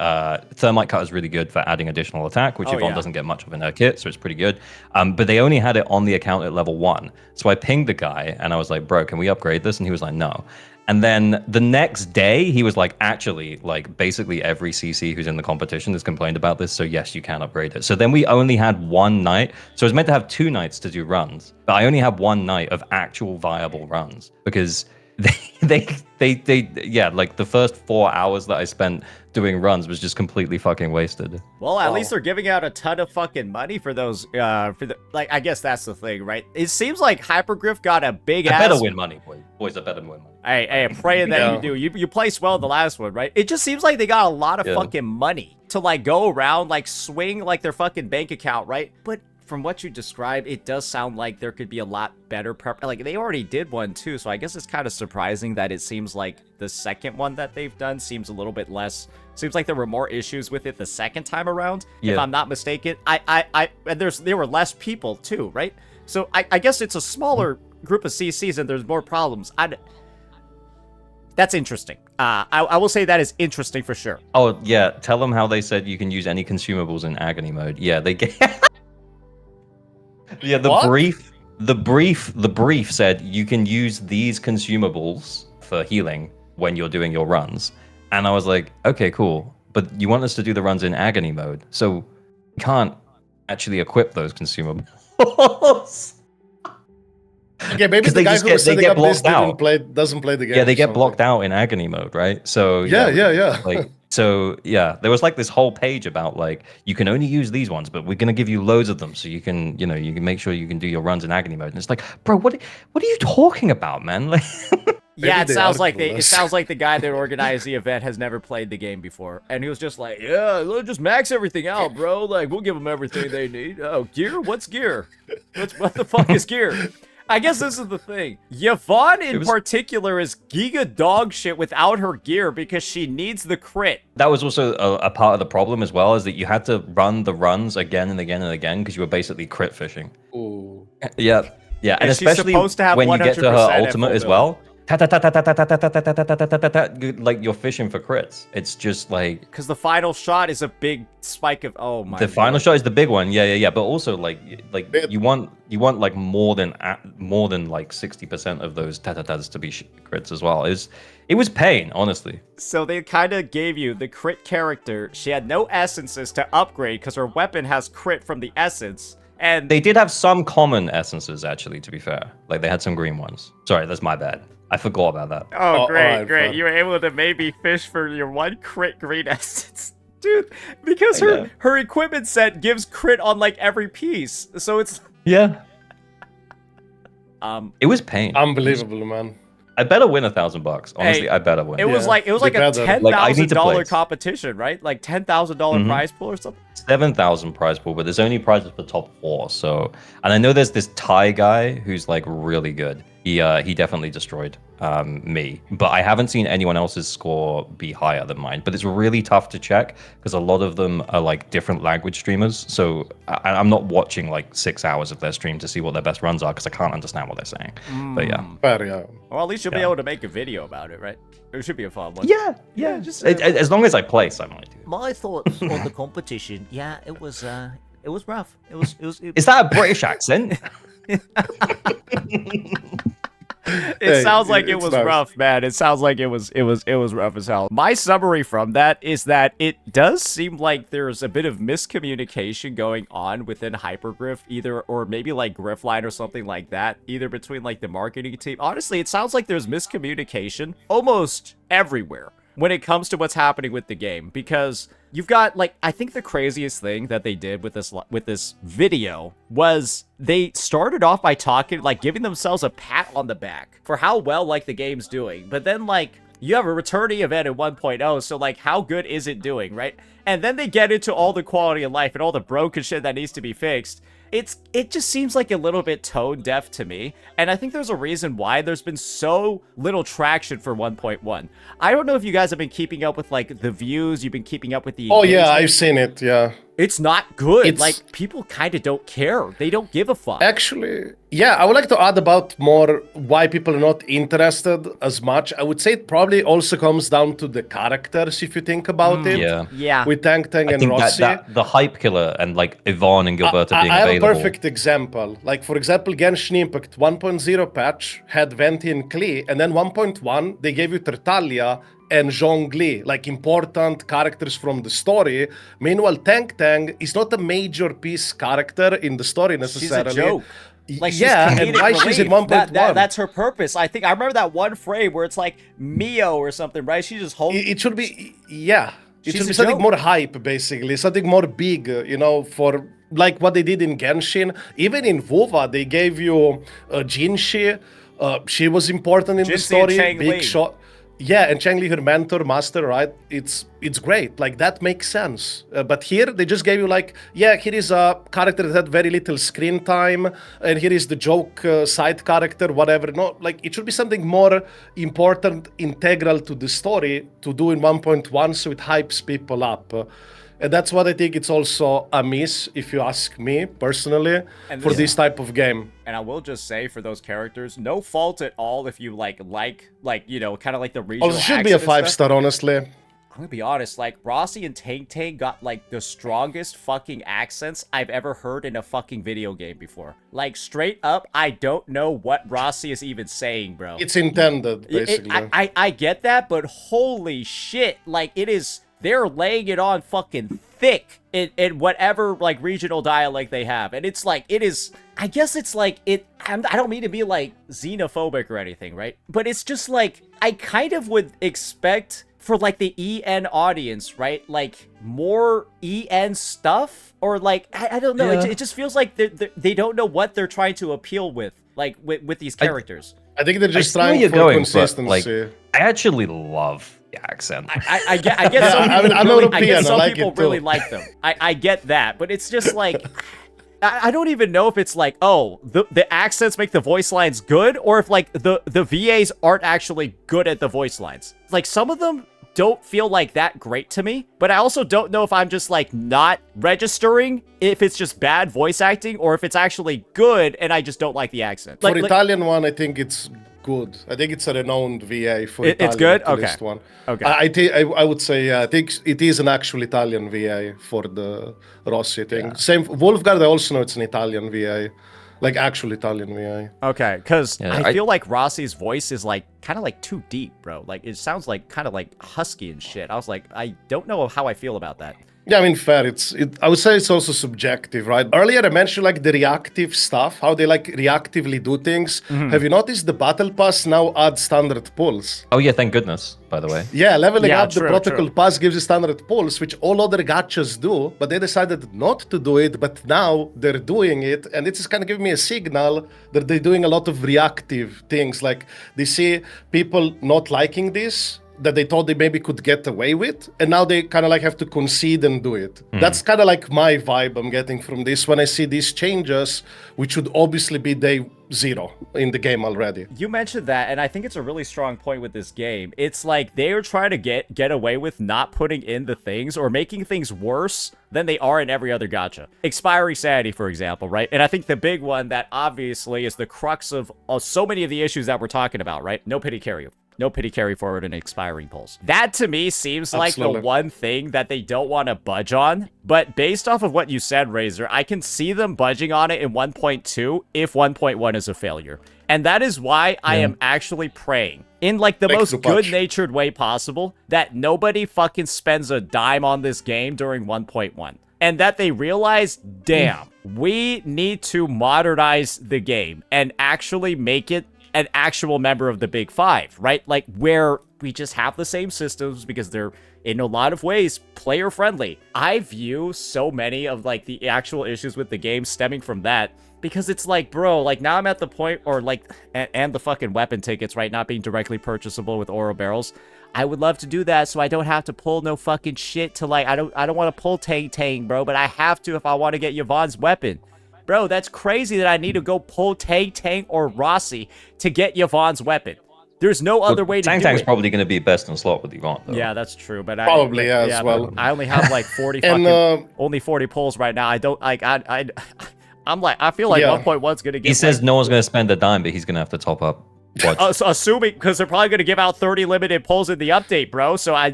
S1: thermite cut is really good for adding additional attack, which Yvonne doesn't get much of in her kit, so it's pretty good. But they only had it on the account at level 1, so I pinged the guy and I was like, "Bro, can we upgrade this?" And he was like, "No." And then the next day, he was like, actually, like, basically every CC who's in the competition has complained about this, so yes, you can upgrade it. So then we only had 1 night. So it was meant to have 2 nights to do runs, but I only had 1 night of actual viable runs because they like the first 4 hours that I spent doing runs was just completely fucking wasted.
S2: Well, at least they're giving out a ton of fucking money for those. Like, I guess that's the thing, right? It seems like Hypergriff got a big ass.
S1: I better win money, boys. I better win money.
S2: Hey, I'm praying that you do. You placed well in the last one, right? It just seems like they got a lot of fucking money to like go around, like swing like their fucking bank account, right? But from what you described, it does sound like there could be a lot better prep. Like, they already did one too, so I guess it's kind of surprising that it seems like the second one that they've done seems a little bit less. Seems like there were more issues with it the second time around, if I'm not mistaken. And there were less people too, right? So I guess it's a smaller group of CCs and there's more problems. That's interesting. I will say that is interesting for sure.
S1: Oh yeah, tell them how they said you can use any consumables in agony mode. Yeah, they get. Yeah, the brief said you can use these consumables for healing when you're doing your runs, and I was like, okay, cool, but you want us to do the runs in agony mode, so we can't actually equip those consumables.
S3: Yeah, maybe the guy who was setting up this doesn't play the game.
S1: Yeah, they get blocked out in agony mode, right? So
S3: yeah.
S1: Like, so yeah, there was like this whole page about like you can only use these ones, but we're gonna give you loads of them so you can, you can make sure you can do your runs in agony mode. And it's like, bro, what are you talking about, man? Like,
S2: yeah, it sounds like the guy that organized the event has never played the game before, and he was just like, yeah, let's just max everything out, bro. Like, we'll give them everything they need. Oh, gear? What's gear? What the fuck is gear? I guess this is the thing. Yvonne in particular is giga dog shit without her gear because she needs the crit.
S1: That was also a part of the problem as well, is that you had to run the runs again and again and again because you were basically crit fishing.
S3: Ooh.
S1: Yeah, and especially when you get to her ultimate as well. Like you're fishing for crits. It's just like
S2: because the final shot is a big spike of
S1: the final shot is the big one. Yeah. But also like you want like more than like 60% of those tatatas to be crits as well. It was pain, honestly.
S2: So they kind of gave you the crit character. She had no essences to upgrade because her weapon has crit from the essence. And
S1: they did have some common essences, actually, to be fair. Like, they had some green ones. Sorry, that's my bad. I forgot about that.
S2: Oh, great. Fun. You were able to maybe fish for your one crit green essence. Dude, because her equipment set gives crit on, like, every piece. So it's...
S1: Yeah. It was pain.
S3: Unbelievable, man.
S1: I better win $1,000. Honestly, I better win.
S2: It was like a $10,000 competition, right? Like $10,000 prize pool or something.
S1: 7,000 prize pool, but there's only prizes for top 4. So, and I know there's this Thai guy who's like really good. He definitely destroyed me, but I haven't seen anyone else's score be higher than mine. But it's really tough to check because a lot of them are like different language streamers. So I'm not watching like 6 hours of their stream to see what their best runs are because I can't understand what they're saying. But yeah.
S2: Well, at least you'll be able to make a video about it, right? It should be a fun one.
S1: Yeah. Just as long as I place, I might do.
S4: My thoughts on the competition. Yeah, it was rough. It was.
S1: Is that a British accent?
S2: It sounds like it was rough, man. It sounds like it was rough as hell. My summary from that is that it does seem like there's a bit of miscommunication going on within Hypergriff, or maybe like Griffline or something like that, either between like the marketing team. Honestly, it sounds like there's miscommunication almost everywhere when it comes to what's happening with the game, because you've got, like, I think the craziest thing that they did with this video was they started off by talking, like, giving themselves a pat on the back for how well, like, the game's doing. But then, like, you have a returning event at 1.0, so, like, how good is it doing, right? And then they get into all the quality of life and all the broken shit that needs to be fixed. It just seems like a little bit tone deaf to me, and I think there's a reason why there's been so little traction for 1.1. I don't know if you guys have been keeping up with like the views, you've been keeping up with the engagement.
S3: Yeah, I've seen it, yeah.
S2: It's not good. Like, people kind of don't care. They don't give a fuck.
S3: Actually, yeah, I would like to add about more why people are not interested as much. I would say it probably also comes down to the characters, if you think about it.
S2: Yeah.
S3: With Tang and Rossi.
S1: That the hype killer and like Yvonne and Gilberto being available.
S3: I have a perfect example. Like, for example, Genshin Impact 1.0 patch had Venti and Klee, and then 1.1, they gave you Tertalia and Zhongli, like important characters from the story. Meanwhile, Tang is not a major piece character in the story necessarily.
S2: She's a joke. Like,
S3: and why she's in 1.1?
S2: That's her purpose. I remember that one frame where it's like Mio or something, right? She just holds.
S3: It should be, yeah. It should be something more hype, basically. Something more big, for like what they did in Genshin. Even in WuWa, they gave you Jinshi. She was important in the story. Big shot. Yeah, and Changli, her mentor, master, right? It's great. Like, that makes sense. But here, they just gave you, like, yeah, here is a character that had very little screen time, and here is the joke side character, whatever. No, like, it should be something more important, integral to the story to do in 1.1, so it hypes people up. And that's what I think it's also a miss, if you ask me personally, for this type of game.
S2: And I will just say, for those characters, no fault at all if you like you know, kind of like the regional.
S3: Also, should be a 5-star, honestly.
S2: I'm gonna be honest, like, Rossi and Tang Tang got, like, the strongest fucking accents I've ever heard in a fucking video game before. Like, straight up, I don't know what Rossi is even saying, bro.
S3: It's intended, basically.
S2: I get that, but holy shit, like, it is... They're laying it on fucking thick in whatever, like, regional dialect they have. And it's like, it is... I guess it's like, I don't mean to be, like, xenophobic or anything, right? But it's just like, I kind of would expect... for, like, the EN audience, right? Like, more EN stuff? Or, like, I don't know.
S1: Yeah.
S2: It just feels like they don't know what they're trying to appeal with, like, with these characters.
S3: I think they're just
S1: I see
S3: trying
S1: where you're
S3: for
S1: going, but,
S3: consistency.
S1: like, I actually love the accent.
S2: I get some people,
S3: I'm
S2: really,
S3: European,
S2: I get some
S3: I like
S2: people
S3: it too.
S2: really like them. I get that, but it's just like... I don't even know if it's like, oh, the accents make the voice lines good, or if, like, the VAs aren't actually good at the voice lines. Like, some of them don't feel like that great to me, but I also don't know if I'm just, like, not registering if it's just bad voice acting or if it's actually good and I just don't like the accent.
S3: For Italian one, I think it's good. I think it's a renowned VA for Italian.
S2: It's good?
S3: At
S2: Okay.
S3: least one.
S2: Okay.
S3: I would say, yeah, I think it is an actual Italian VA for the Rossi thing. Yeah. Same, Wolfguard, I also know it's an Italian VA. Like, actual Italian VA.
S2: Okay, because
S1: Yeah,
S2: I feel like Rossi's voice is, like, kind of, like, too deep, bro. Like, it sounds like kind of, like, husky and shit. I was like, I don't know how I feel about that.
S3: Yeah, I mean, fair. I would say it's also subjective, right? Earlier, I mentioned, like, the reactive stuff, how they, like, reactively do things.
S2: Mm-hmm.
S3: Have you noticed the Battle Pass now adds standard pulls?
S1: Oh yeah, thank goodness, by the way.
S3: Yeah, leveling up
S2: true,
S3: the Protocol Pass gives you standard pulls, which all other gachas do, but they decided not to do it, but now they're doing it, and it's kind of giving me a signal that they're doing a lot of reactive things. Like, they see people not liking this, that they thought they maybe could get away with, and now they kind of like have to concede and do it. That's kind of like my vibe I'm getting from this when I see these changes, which would obviously be day 0 in the game already.
S2: You mentioned that, and I think it's a really strong point with this game. It's like they are trying to get away with not putting in the things or making things worse than they are in every other gacha. Expiring Sanity, for example, right? And I think the big one that obviously is the crux of so many of the issues that we're talking about, right? No pity carry. No pity carry forward and expiring pulls. That to me seems like the one thing that they don't want to budge on. But based off of what you said, Razor, I can see them budging on it in 1.2 if 1.1 is a failure. And that is why I am actually praying, in like the most good-natured way possible, that nobody fucking spends a dime on this game during 1.1. And that they realize, damn, we need to modernize the game and actually make it an actual member of the Big Five, right? Like, where we just have the same systems because they're, in a lot of ways, player-friendly. I view so many of, like, the actual issues with the game stemming from that, because it's like, bro, like, now I'm at the point, or, like, and the fucking weapon tickets, right, not being directly purchasable with Oro barrels. I would love to do that so I don't have to pull no fucking shit to, like, I don't want to pull Tang Tang, bro, but I have to if I want to get Yvonne's weapon. Bro, that's crazy that I need to go pull Tang Tang or Rossi to get Yvonne's weapon. There's no other way to do it.
S1: Tang Tang's probably going to be best in slot with Yvonne, though.
S2: Yeah, that's true. But
S3: Probably, as well.
S2: I only have like 40 only 40 pulls right now. I don't, like, I'm like, I feel like 1.1's going to get...
S1: He says no one's going to spend a dime, but he's going to have to top up.
S2: Assuming, because they're probably going to give out 30 limited pulls in the update, bro. So I'm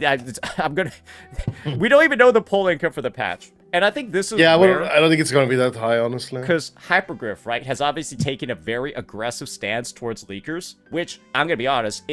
S2: going to... We don't even know the pull income for the patch. And I think this is
S3: I don't think it's going to be that high, honestly.
S2: Because Hypergriff, right, has obviously taken a very aggressive stance towards leakers, which, I'm going to be honest,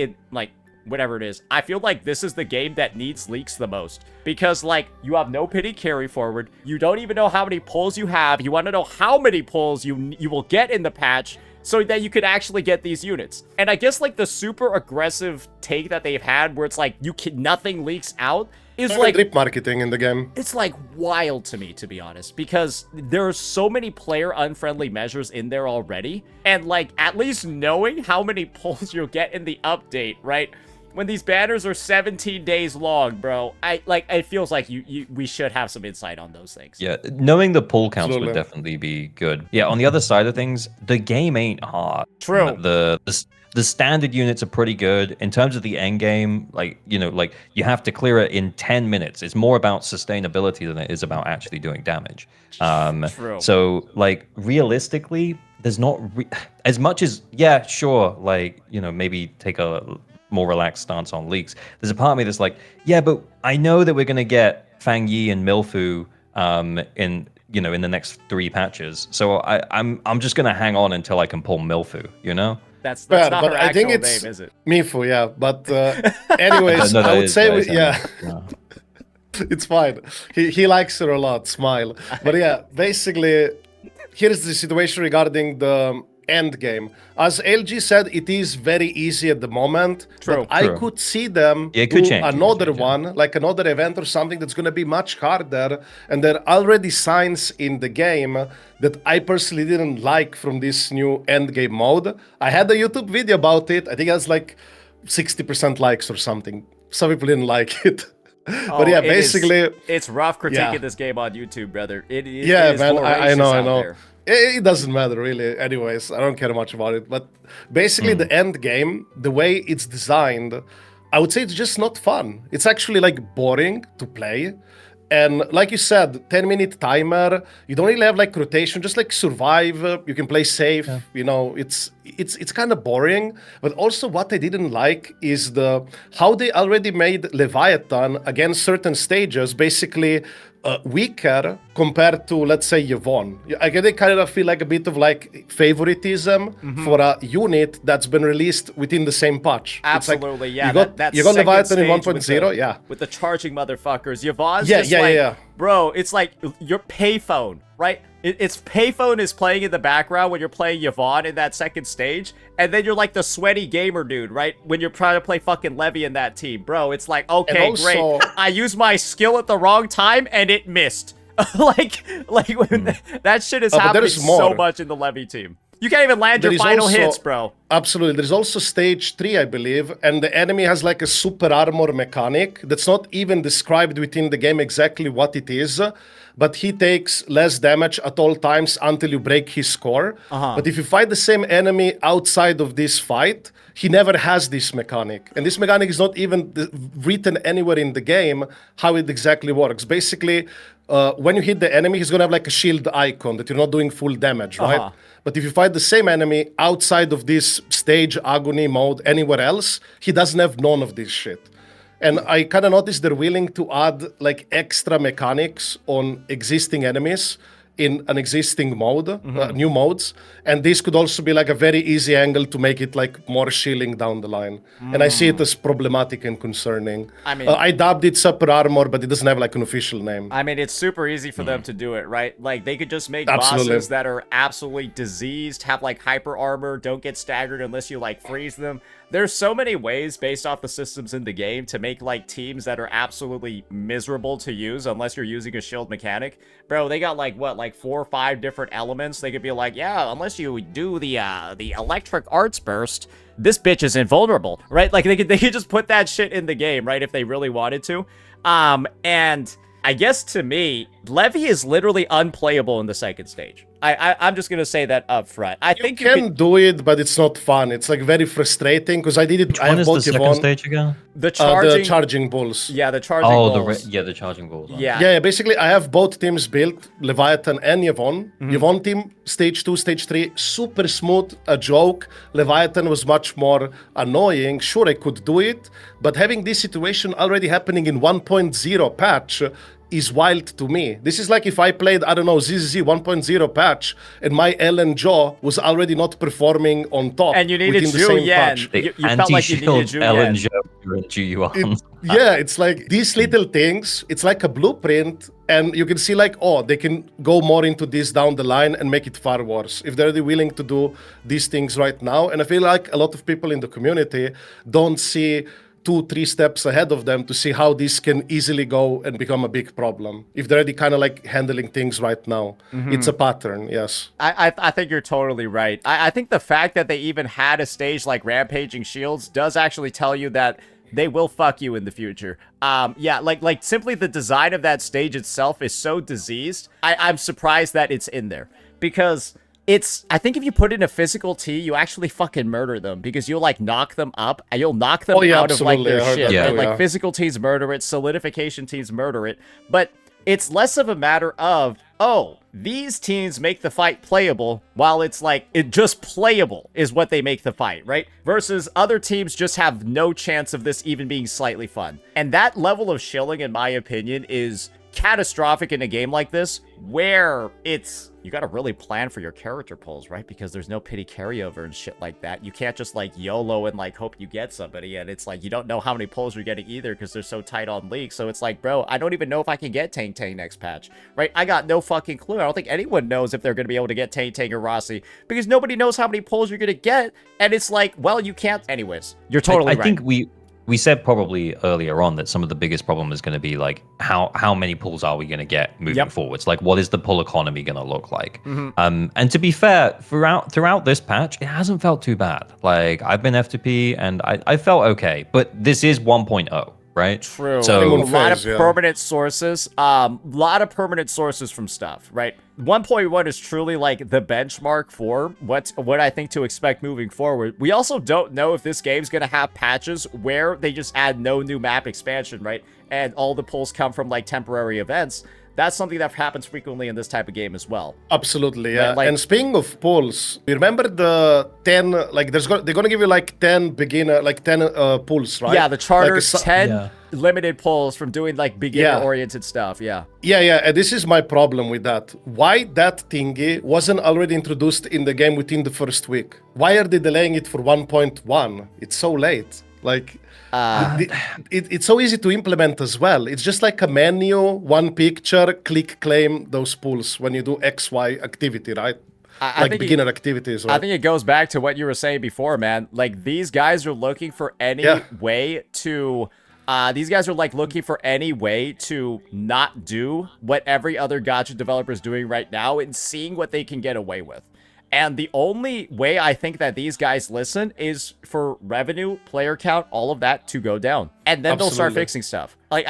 S2: whatever it is, I feel like this is the game that needs leaks the most. Because, like, you have no pity carry forward, you don't even know how many pulls you have, you want to know how many pulls you will get in the patch, so that you could actually get these units. And I guess, like, the super aggressive take that they've had, where it's like, nothing leaks out, is like
S3: drip marketing in the game.
S2: It's like wild to me, to be honest, because there are so many player unfriendly measures in there already, and like at least knowing how many pulls you'll get in the update, right? when these banners are 17 days long, bro, it feels like we should have some insight on those things.
S1: Yeah, knowing the pull counts
S3: Absolutely.
S1: would definitely be good. Yeah, on the other side of things, the game ain't hard.
S2: True.
S1: The standard units are pretty good. In terms of the end game, like you have to clear it in 10 minutes. It's more about sustainability than it is about actually doing damage.
S2: True.
S1: So like realistically, there's not as much as, yeah, sure, like maybe take a more relaxed stance on leaks. There's a part of me that's like, yeah, but I know that we're gonna get Fang Yi and Milfu in the next 3 patches. So I'm just gonna hang on until I can pull Milfu.
S2: That's
S3: Fair,
S2: not
S3: but
S2: her
S3: I
S2: actual
S3: think it's
S2: name, is it?
S3: Mifu, yeah. But anyways,
S1: No,
S3: I
S1: that
S3: would
S1: is-
S3: say,
S1: that is
S3: yeah.
S1: no.
S3: It's fine. He likes her a lot. Smile. But yeah, basically, here's the situation regarding the end game. As LG said, it is very easy at the moment.
S2: True.
S3: But I
S1: True.
S3: could see them
S1: Yeah, it could
S3: do
S1: change, it could
S3: another
S1: change, yeah.
S3: one, like another event or something that's going to be much harder. And there are already signs in the game that I personally didn't like from this new end game mode. I had a YouTube video about it. I think it has like 60% likes or something. Some people didn't like it. But yeah, basically,
S2: it's rough critiquing
S3: Yeah.
S2: this game on YouTube, brother. It
S3: yeah,
S2: is
S3: man, I know,
S2: voracious
S3: I
S2: out
S3: know.
S2: there.
S3: It doesn't matter really. Anyways, I don't care much about it. But basically, the end game, the way it's designed, I would say it's just not fun. It's actually like boring to play. And like you said, 10-minute timer. You don't really have like rotation, just like survive. You can play safe. It's kind of boring. But also, what I didn't like is how they already made Leviathan against certain stages basically weaker compared to, let's say, Yvonne. I kind of feel like a bit of like favoritism for a unit that's been released within the same patch. It's like,
S2: Absolutely, yeah.
S3: You got
S2: that
S3: Leviathan in
S2: second
S3: 1.0,
S2: stage with
S3: yeah.
S2: with the charging motherfuckers. Yvonne's
S3: Yeah,
S2: just
S3: yeah,
S2: like,
S3: yeah.
S2: bro, it's like your payphone, right? It's payphone is playing in the background when you're playing Yvonne in that second stage, and then you're like the sweaty gamer dude, right? When you're trying to play fucking Levy in that team, bro. It's like, okay,
S3: also-
S2: great. I used my skill at the wrong time and it missed. like when that shit is
S3: but
S2: happening
S3: there's
S2: so
S3: more.
S2: much in the Levy team. You can't even land your
S3: There is
S2: final
S3: also-
S2: hits, bro.
S3: Absolutely. There's also stage 3, I believe, and the enemy has like a super armor mechanic that's not even described within the game exactly what it is, but he takes less damage at all times until you break his score. But if you fight the same enemy outside of this fight, he never has this mechanic. And this mechanic is not even written anywhere in the game how it exactly works. Basically, when you hit the enemy, he's going to have like a shield icon that you're not doing full damage, right? But if you fight the same enemy outside of this stage agony mode anywhere else, he doesn't have none of this shit. And I kind of noticed they're willing to add like extra mechanics on existing enemies in an existing mode, new modes. And this could also be like a very easy angle to make it like more shielding down the line. And I see it as problematic and concerning.
S2: I mean-
S3: I dubbed it Super Armor, but it doesn't have like an official name.
S2: I mean, it's super easy for them to do it, right? Like, they could just make
S3: Absolutely.
S2: bosses that are absolutely diseased, have, like, hyper armor, don't get staggered unless you, like, freeze them. There's so many ways, based off the systems in the game, to make, like, teams that are absolutely miserable to use unless you're using a shield mechanic. Bro, they got, like, what, like 4 or 5 different elements? They could be like, yeah, unless you do the electric arts burst, this bitch is invulnerable, right? Like, they could just put that shit in the game, right, if they really wanted to. And I guess to me, Levy is literally unplayable in the second stage. I'm just gonna say that up front. I think
S3: You can do it, but it's not fun. It's like very frustrating because I did it. I
S1: When
S3: have
S1: is the
S3: both
S1: second
S3: Yvonne,
S1: stage again?
S2: the charging,
S3: the charging bulls.
S2: yeah, the charging
S1: Oh,
S2: balls.
S1: the charging balls. Right?
S2: Yeah.
S3: Yeah, basically, I have both teams built, Leviathan and Yvonne. Yvonne team, stage 2, stage 3, super smooth, a joke. Leviathan was much more annoying. Sure, I could do it, but having this situation already happening in 1.0 patch is wild to me. This is like if I played, I don't know, ZZZ 1.0 patch, and my Ellen Jaw was already not performing on top.
S2: And you needed
S3: within the same patch.
S2: Julian.
S1: The
S2: You felt like you needed
S1: anti-shield Ellen
S2: Julian.
S1: Joe and GU1.
S3: Yeah, it's like these little things, it's like a blueprint, and you can see like, oh, they can go more into this down the line and make it far worse if they're really willing to do these things right now. And I feel like a lot of people in the community don't see 2-3 steps ahead of them to see how this can easily go and become a big problem if they're already kind of like handling things right now. It's a pattern, yes.
S2: I think you're totally right. I think the fact that they even had a stage like Rampaging Shields does actually tell you that they will fuck you in the future. Yeah, like simply the design of that stage itself is so diseased. I'm surprised that it's in there because I think if you put in a physical T, you actually fucking murder them because you'll like knock them up and you'll knock them out of like their shit.
S1: Yeah.
S2: And, like physical T's murder it, solidification T's murder it, but it's less of a matter of, oh, these teams make the fight playable, while it's like, it just playable is what they make the fight, right? Versus other teams just have no chance of this even being slightly fun. And that level of shilling, in my opinion, is catastrophic in a game like this, where you gotta really plan for your character pulls, right? Because there's no pity carryover and shit like that. You can't just like YOLO and like hope you get somebody, and it's like you don't know how many pulls you're getting either because they're so tight on league. So it's like, bro, I don't even know if I can get Tang Tang next patch, right? I got no fucking clue. I don't think anyone knows if they're gonna be able to get Tang Tang or Rossi because nobody knows how many pulls you're gonna get, and it's like, well, you can't. Anyways, you're totally right.
S1: I think we said probably earlier on that some of the biggest problem is going to be like how many pulls are we going to get moving forwards? Like, what is the pull economy going to look like? And to be fair, throughout this patch, it hasn't felt too bad. Like, I've been F2P and I felt okay, but this is 1.0. Right?
S2: True.
S1: So
S2: a lot of permanent sources. Lot of permanent sources from stuff, right? 1.1 is truly like the benchmark for what I think to expect moving forward. We also don't know if this game's gonna have patches where they just add no new map expansion, right? And all the pulls come from like temporary events. That's something that happens frequently in this type of game as well.
S3: Absolutely, yeah.
S2: Right, like,
S3: and speaking of pulls, you remember the 10, like they're going to give you like 10 beginner, like 10 pulls, right?
S2: Yeah, the charter,
S3: like
S2: 10 limited pulls from doing like beginner-oriented stuff, yeah.
S3: Yeah, and this is my problem with that. Why that thingy wasn't already introduced in the game within the first week? Why are they delaying it for 1.1? It's so late. Like, it's so easy to implement as well. It's just like a menu, one picture, click, claim those pulls when you do XY activity, right? Like beginner activities, right?
S2: I think it goes back to what you were saying before, man. Like, these guys are looking for any way to... these guys are like looking for any way to not do what every other gacha developer is doing right now and seeing what they can get away with. And the only way I think that these guys listen is for revenue, player count, all of that to go down. And then they'll start fixing stuff. Like,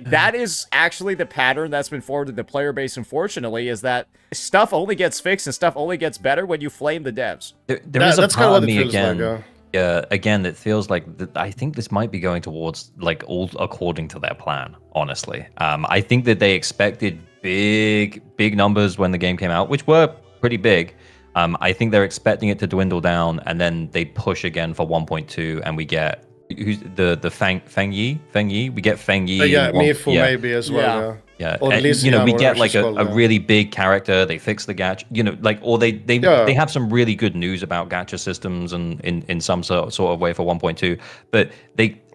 S2: that is actually the pattern that's been forwarded to the player base, unfortunately, is that stuff only gets fixed and stuff only gets better when you flame the devs.
S1: There is a part of me again. Again, it feels like I think this might be going towards like all according to their plan, honestly. I think that they expected big numbers when the game came out, which were pretty big. I think they're expecting it to dwindle down, and then they push again for 1.2, and we get who's the Feng Yi? We get Feng Yi.
S3: Maybe as well.
S1: Yeah, and, we get like a really big character. They fix the gacha, like, or they have some really good news about gacha systems and in some sort of way for 1.2. But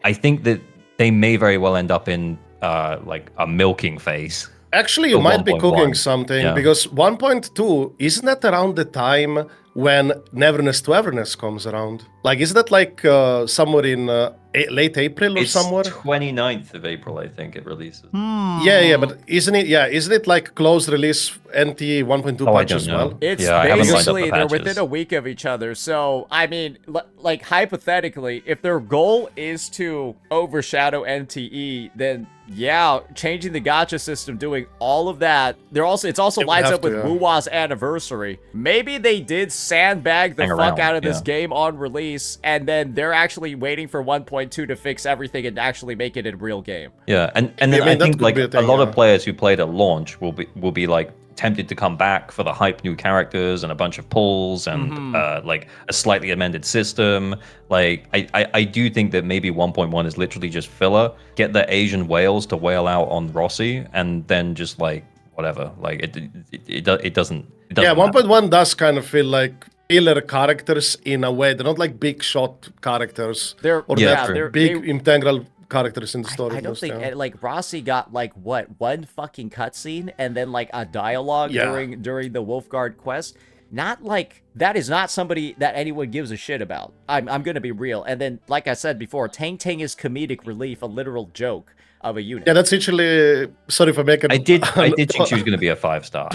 S1: I think that they may very well end up in like a milking phase.
S3: Actually, you might be cooking something because 1.2 isn't that around the time when Neverness to Everness comes around? Like, is that like somewhere in late April or somewhere?
S1: It's 29th of April, I think it releases.
S3: Yeah, but isn't it like closed release NT 1.2 patch as well?
S2: It's basically they're within a week of each other. So, I mean, like hypothetically, if their goal is to overshadow NTE, then yeah, changing the gacha system, doing all of that. It also lines up with WuWa's anniversary. Maybe they did sandbag the fuck out of this game on release, and then they're actually waiting for 1.2 to fix everything and actually make it a real game.
S1: Yeah, and then I think like a lot of players who played at launch will be like tempted to come back for the hype new characters and a bunch of pulls and like a slightly amended system. Like I do think that maybe 1.1 is literally just filler. Get the Asian whales to whale out on Rossi, and then just like whatever. Like it doesn't.
S3: Yeah, 1.1 does kind of feel like filler characters in a way. They're not like big shot characters. They're big integral characters in the story.
S4: I don't think like Rossi got like one fucking cutscene and then like a dialogue during the Wolfguard quest. Not like
S2: that is not somebody that anyone gives a shit about. I'm gonna be real. And then, like I said before, Tang Tang is comedic relief, a literal joke of a unit.
S3: Yeah, that's actually. Sorry if I make it.
S1: I did think she was going to be a 5-star.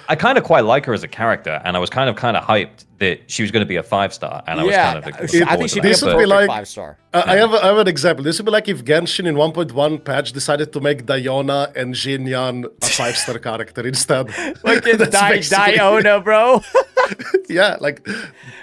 S1: I kind of quite like her as a character, and I was kind of hyped that she was going to be a 5-star, and I was kind of looking
S2: I think she'd be a
S3: This would be
S2: perfect
S3: like-
S2: 5-star.
S3: I have an example. This would be like if Genshin in 1.1 patch decided to make Diona and Jin Yan a 5-star character instead.
S2: Fucking
S3: That's basically-
S2: Diona, bro.
S3: Yeah, like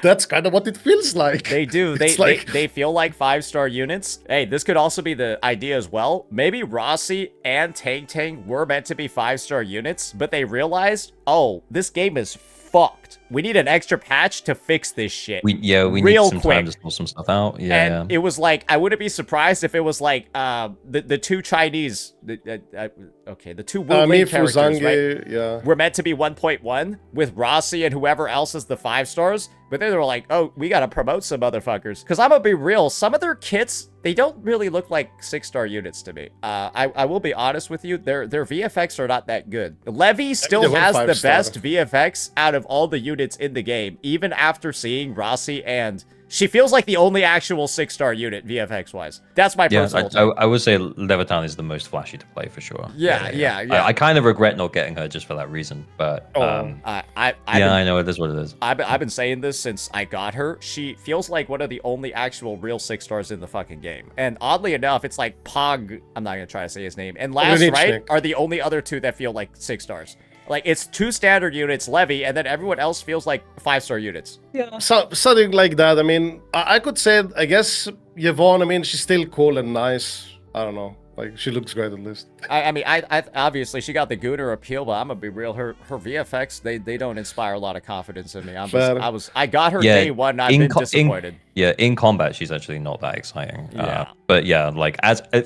S3: that's kind of what it feels like.
S2: They do.
S3: It's like-
S2: They feel like 5-star units. Hey, this could also be the idea as well. Maybe Rossi and Tang Tang were meant to be 5-star units, but they realized, oh, this game is fucked. We need an extra patch to fix this shit.
S1: We need
S2: real
S1: some
S2: quick.
S1: time to sort some stuff out.
S2: And
S1: Yeah.
S2: it was like, I wouldn't be surprised if it was like the two Chinese, the two Wu Ling
S3: Mifu,
S2: characters,
S3: Zange,
S2: right?
S3: yeah.
S2: Were meant to be 1.1 with Rossi and whoever else is the 5-stars. But then they were like, oh, we got to promote some motherfuckers. Because I'm going to be real, some of their kits, they don't really look like 6-star units to me. I will be honest with you, their VFX are not that good. Levy still
S3: They were
S2: has the
S3: 5-star.
S2: best VFX out of all the units in the game, even after seeing Rossi, and she feels like the only actual 6-star unit VFX wise. That's my
S1: Yeah,
S2: personal take.
S1: I would say Levitan is the most flashy to play for sure.
S2: Yeah.
S1: I kind of regret not getting her just for that reason, but I know it is what it is.
S2: I've been saying this since I got her. She feels like one of the only actual real 6-stars in the fucking game. And oddly enough, it's like Pog, I'm not going to try to say his name, and Last
S3: Renichnik.
S2: Right are the only other two that feel like 6-stars. Like, it's 2 standard units, Levy, and then everyone else feels like 5-star units.
S3: Something like that. I mean, I could say, I guess Yvonne. I mean, she's still cool and nice. I don't know. Like, she looks great at least.
S2: I mean, I obviously she got the Gunner appeal, but I'm gonna be real. Her VFX, they don't inspire a lot of confidence in me. I got her day one. And I've been disappointed.
S1: In combat, she's actually not that exciting.
S2: Yeah.
S1: But yeah, like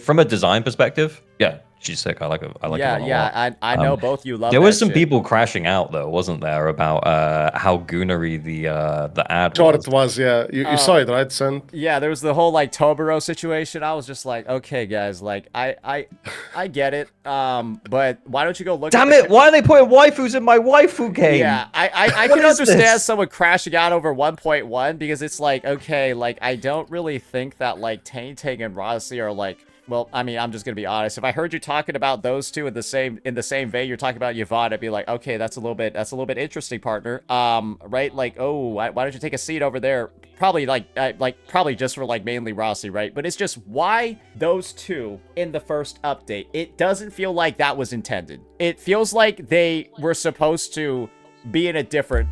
S1: from a design perspective, yeah, she's sick. I like her. I like her a lot.
S2: I know both you love.
S1: There
S2: that
S1: was some
S2: shit.
S1: people crashing out though, wasn't there, about how goonery the ad
S3: Short
S1: was.
S3: was, yeah. You saw it, right, Sen?
S2: Yeah, there was the whole like Tobero situation. I was just like, okay, guys, like I get it. But why don't you go look?
S1: Damn
S2: at
S1: it! Why are they putting waifus in my waifu game?
S2: Yeah, I
S1: What
S2: can
S1: is
S2: understand
S1: this?
S2: someone crashing out over 1.1 because it's like, okay, like I don't really think that like Tang Tang and Rossi are like. Well, I mean, I'm just gonna be honest. If I heard you talking about those two in the same vein, you're talking about Yvonne, I'd be like, okay, that's a little bit interesting, partner. Right? Like, oh, why don't you take a seat over there? Probably probably just for like mainly Rossi, right? But it's just why those two in the first update. It doesn't feel like that was intended. It feels like they were supposed to be in a different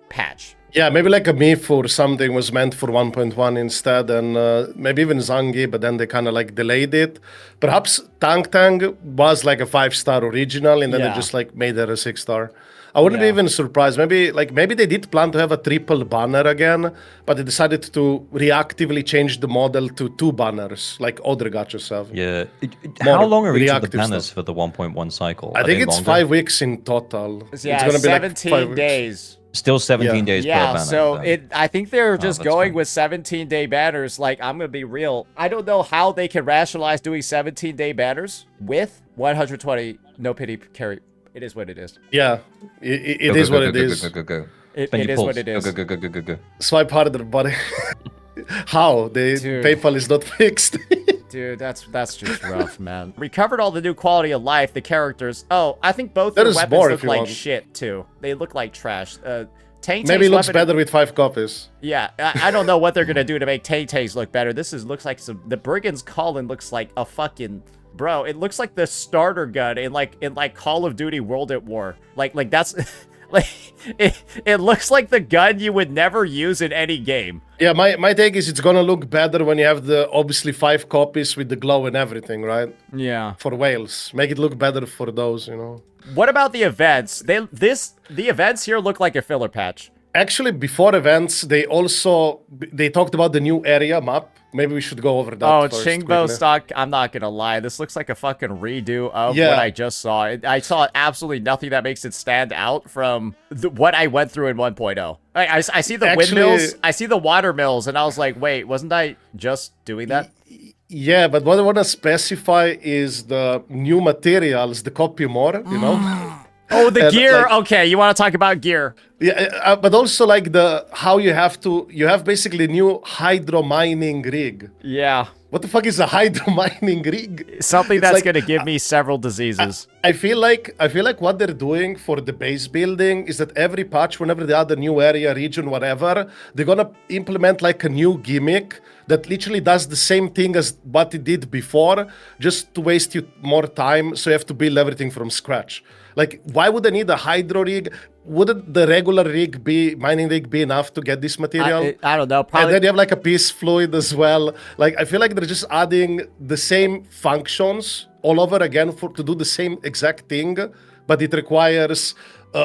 S2: patch.
S3: Yeah, maybe like a Mifu or something was meant for 1.1 instead, and maybe even Zangi, but then they kind of like delayed it. Perhaps Tang Tang was like a 5-star original, and then
S2: Yeah.
S3: they just like made it a 6-star. I wouldn't be
S2: Yeah.
S3: even surprised. Maybe they did plan to have a triple banner again, but they decided to reactively change the model to 2 banners, like other gachas have.
S1: Yeah.
S3: More
S1: How long are each of the
S3: reactive
S1: banners
S3: stuff.
S1: for the 1.1 cycle?
S3: I
S1: Are
S3: think
S1: they
S3: it's
S1: longer?
S3: 5 weeks in total.
S2: Yeah,
S3: it's gonna be like
S2: 17
S3: 5 weeks.
S2: days.
S1: Still 17
S3: Yeah.
S1: days per
S2: Yeah,
S1: banner.
S2: so
S1: then.
S2: I think they're just
S1: that's
S2: going
S1: fine.
S2: with 17-day banners. Like, I'm gonna be real. I don't know how they can rationalize doing 17-day banners with 120 no pity carry. It is what it is.
S3: Yeah, it is what it is.
S1: Go.
S2: It
S1: Spend your
S2: is
S1: pulse.
S2: what it is.
S1: Go.
S3: Swipe harder, buddy. How?
S2: Dude.
S3: PayPal is not fixed.
S2: Dude, that's just rough, man. We covered all the new quality of life, the characters. Oh, I think both
S3: There
S2: their
S3: is
S2: weapons
S3: more
S2: look
S3: if you
S2: like
S3: want.
S2: shit too. They look like trash. Tang Tang's
S3: Maybe it looks
S2: weapon-
S3: better with 5 copies.
S2: Yeah, I don't know what they're gonna do to make Tay Tay's look better. Looks like the Brigand's Calling looks like a fucking bro. It looks like the starter gun in Call of Duty World at War. Like that's like it looks like the gun you would never use in any game.
S3: Yeah, my take is it's gonna look better when you have the obviously 5 copies with the glow and everything, right?
S2: Yeah.
S3: For whales, make it look better for those, you know.
S2: What about the events? The events here look like a filler patch.
S3: Actually, before events, they talked about the new area map. Maybe we should go over that.
S2: Oh,
S3: first,
S2: Chingbo
S3: quickly.
S2: stock. I'm not gonna lie. This looks like a fucking redo of
S3: Yeah.
S2: what I just saw. I saw absolutely nothing that makes it stand out from what I went through in 1.0. I see the
S3: Actually-
S2: windmills. I see the water mills, and I was like, wait, wasn't I just doing that?
S3: Yeah, but what I want to specify is the new materials, the copy more, you know.
S2: Oh, the
S3: And,
S2: gear.
S3: like-
S2: Okay, you want to talk about gear?
S3: Yeah, but also like how you have basically new hydro mining rig.
S2: Yeah.
S3: What the fuck is a hydro mining rig?
S2: Something
S3: It's
S2: that's
S3: like,
S2: going to give me several diseases.
S3: I feel like what they're doing for the base building is that every patch, whenever they add a new area, region, whatever, they're gonna implement like a new gimmick that literally does the same thing as what it did before, just to waste you more time. So you have to build everything from scratch. Like, why would I need a hydro rig? Wouldn't the regular mining rig be enough to get this material?
S2: I don't know.
S3: And
S2: Probably.
S3: then you have like a peace fluid as well. Like, I feel like they're just adding the same functions all over again to do the same exact thing, but it requires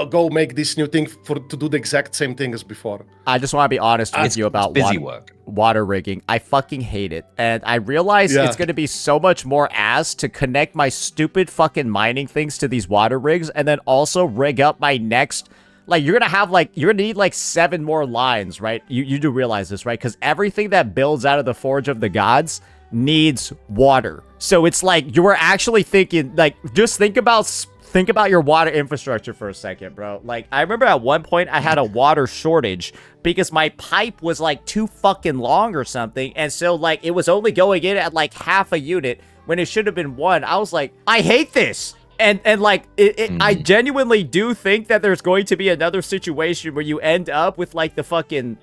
S3: go make this new thing to do the exact same thing as before.
S2: I just want to be honest with you about
S1: busy work.
S2: Water rigging. I fucking hate it. And I realize it's going to be so much more ass to connect my stupid fucking mining things to these water rigs and then also rig up my next... Like, you're going to need like 7 more lines, right? You do realize this, right? Because everything that builds out of the Forge of the Gods needs water. So it's like, you were actually thinking, like, just think about your water infrastructure for a second, bro. Like, I remember at one point I had a water shortage because my pipe was like too fucking long or something. And so like it was only going in at like half a unit when it should have been 1. I was like, I hate this. And like, I genuinely do think that there's going to be another situation where you end up with like the fucking,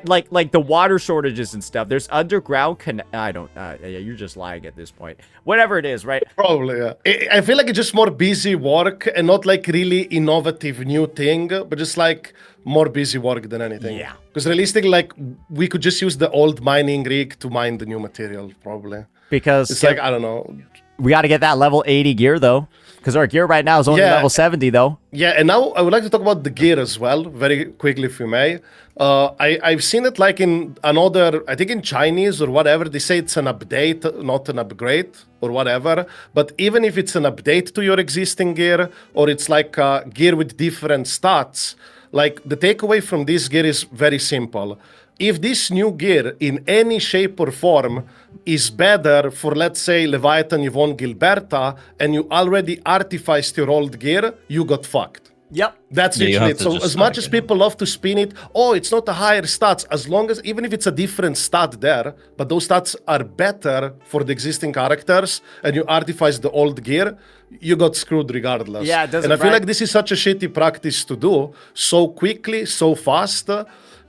S2: like the water shortages and stuff. There's underground yeah, you're just lying at this point. Whatever it is, right?
S3: Probably, yeah. I feel like it's just more busy work and not like really innovative new thing, but just like more busy work than anything.
S2: Yeah.
S3: Because realistically, like, we could just use the old mining rig to mine the new material, probably.
S2: Because
S3: it's like, I don't know.
S2: We got to get that level 80 gear, though. Because our gear right now is only level 70, though.
S3: Yeah, and now I would like to talk about the gear as well, very quickly, if you may. I've seen it like in another, I think in Chinese or whatever, they say it's an update, not an upgrade or whatever. But even if it's an update to your existing gear, or it's like gear with different stats, like the takeaway from this gear is very simple. If this new gear in any shape or form is better for, let's say, Leviathan, Yvonne, Gilberta, and you already artificed your old gear, you got fucked.
S2: Yep.
S3: That's literally it. So as much as people love to spin it, oh, it's not a higher stats, as long as, even if it's a different stat there, but those stats are better for the existing characters, and you artifice the old gear, you got screwed regardless.
S2: Yeah, it doesn't.
S3: And I feel like this is such a shitty practice to do so quickly, so fast.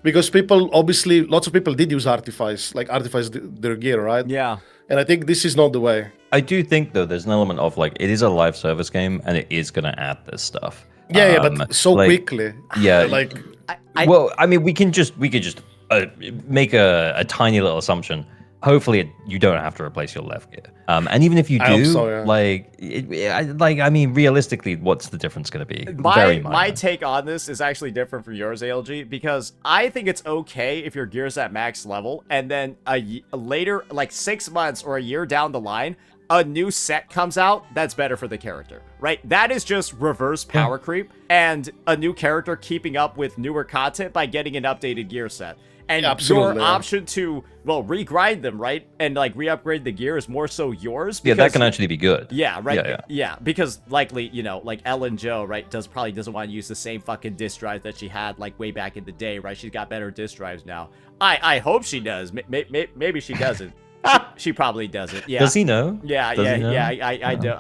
S3: Because people, obviously, lots of people did use artifice their gear, right?
S2: Yeah.
S3: And I think this is not the way.
S1: I do think, though, there's an element of, like, it is a live service game, and it is going to add this stuff.
S3: Yeah, but so like, quickly.
S1: Yeah.
S3: Like,
S1: well, I mean, we could just make a tiny little assumption. Hopefully, you don't have to replace your left gear. And even if you do,
S3: so, yeah.
S1: I mean, realistically, what's the difference going to be?
S2: My take on this is actually different from yours, ALG, because I think it's okay if your gear's at max level, and then later, like 6 months or a year down the line, a new set comes out that's better for the character, right? That is just reverse power creep and a new character keeping up with newer content by getting an updated gear set. And your option to, well, regrind them, right? And like re-upgrade the gear is more so yours.
S1: Because, yeah, that can actually be good.
S2: Yeah, right? Yeah, because likely, you know, like Ellen Joe, right, probably doesn't want to use the same fucking disk drive that she had like way back in the day, right? She's got better disk drives now. I hope she does. Maybe she doesn't. She probably doesn't. Yeah.
S1: Does he know?
S2: Yeah, I do.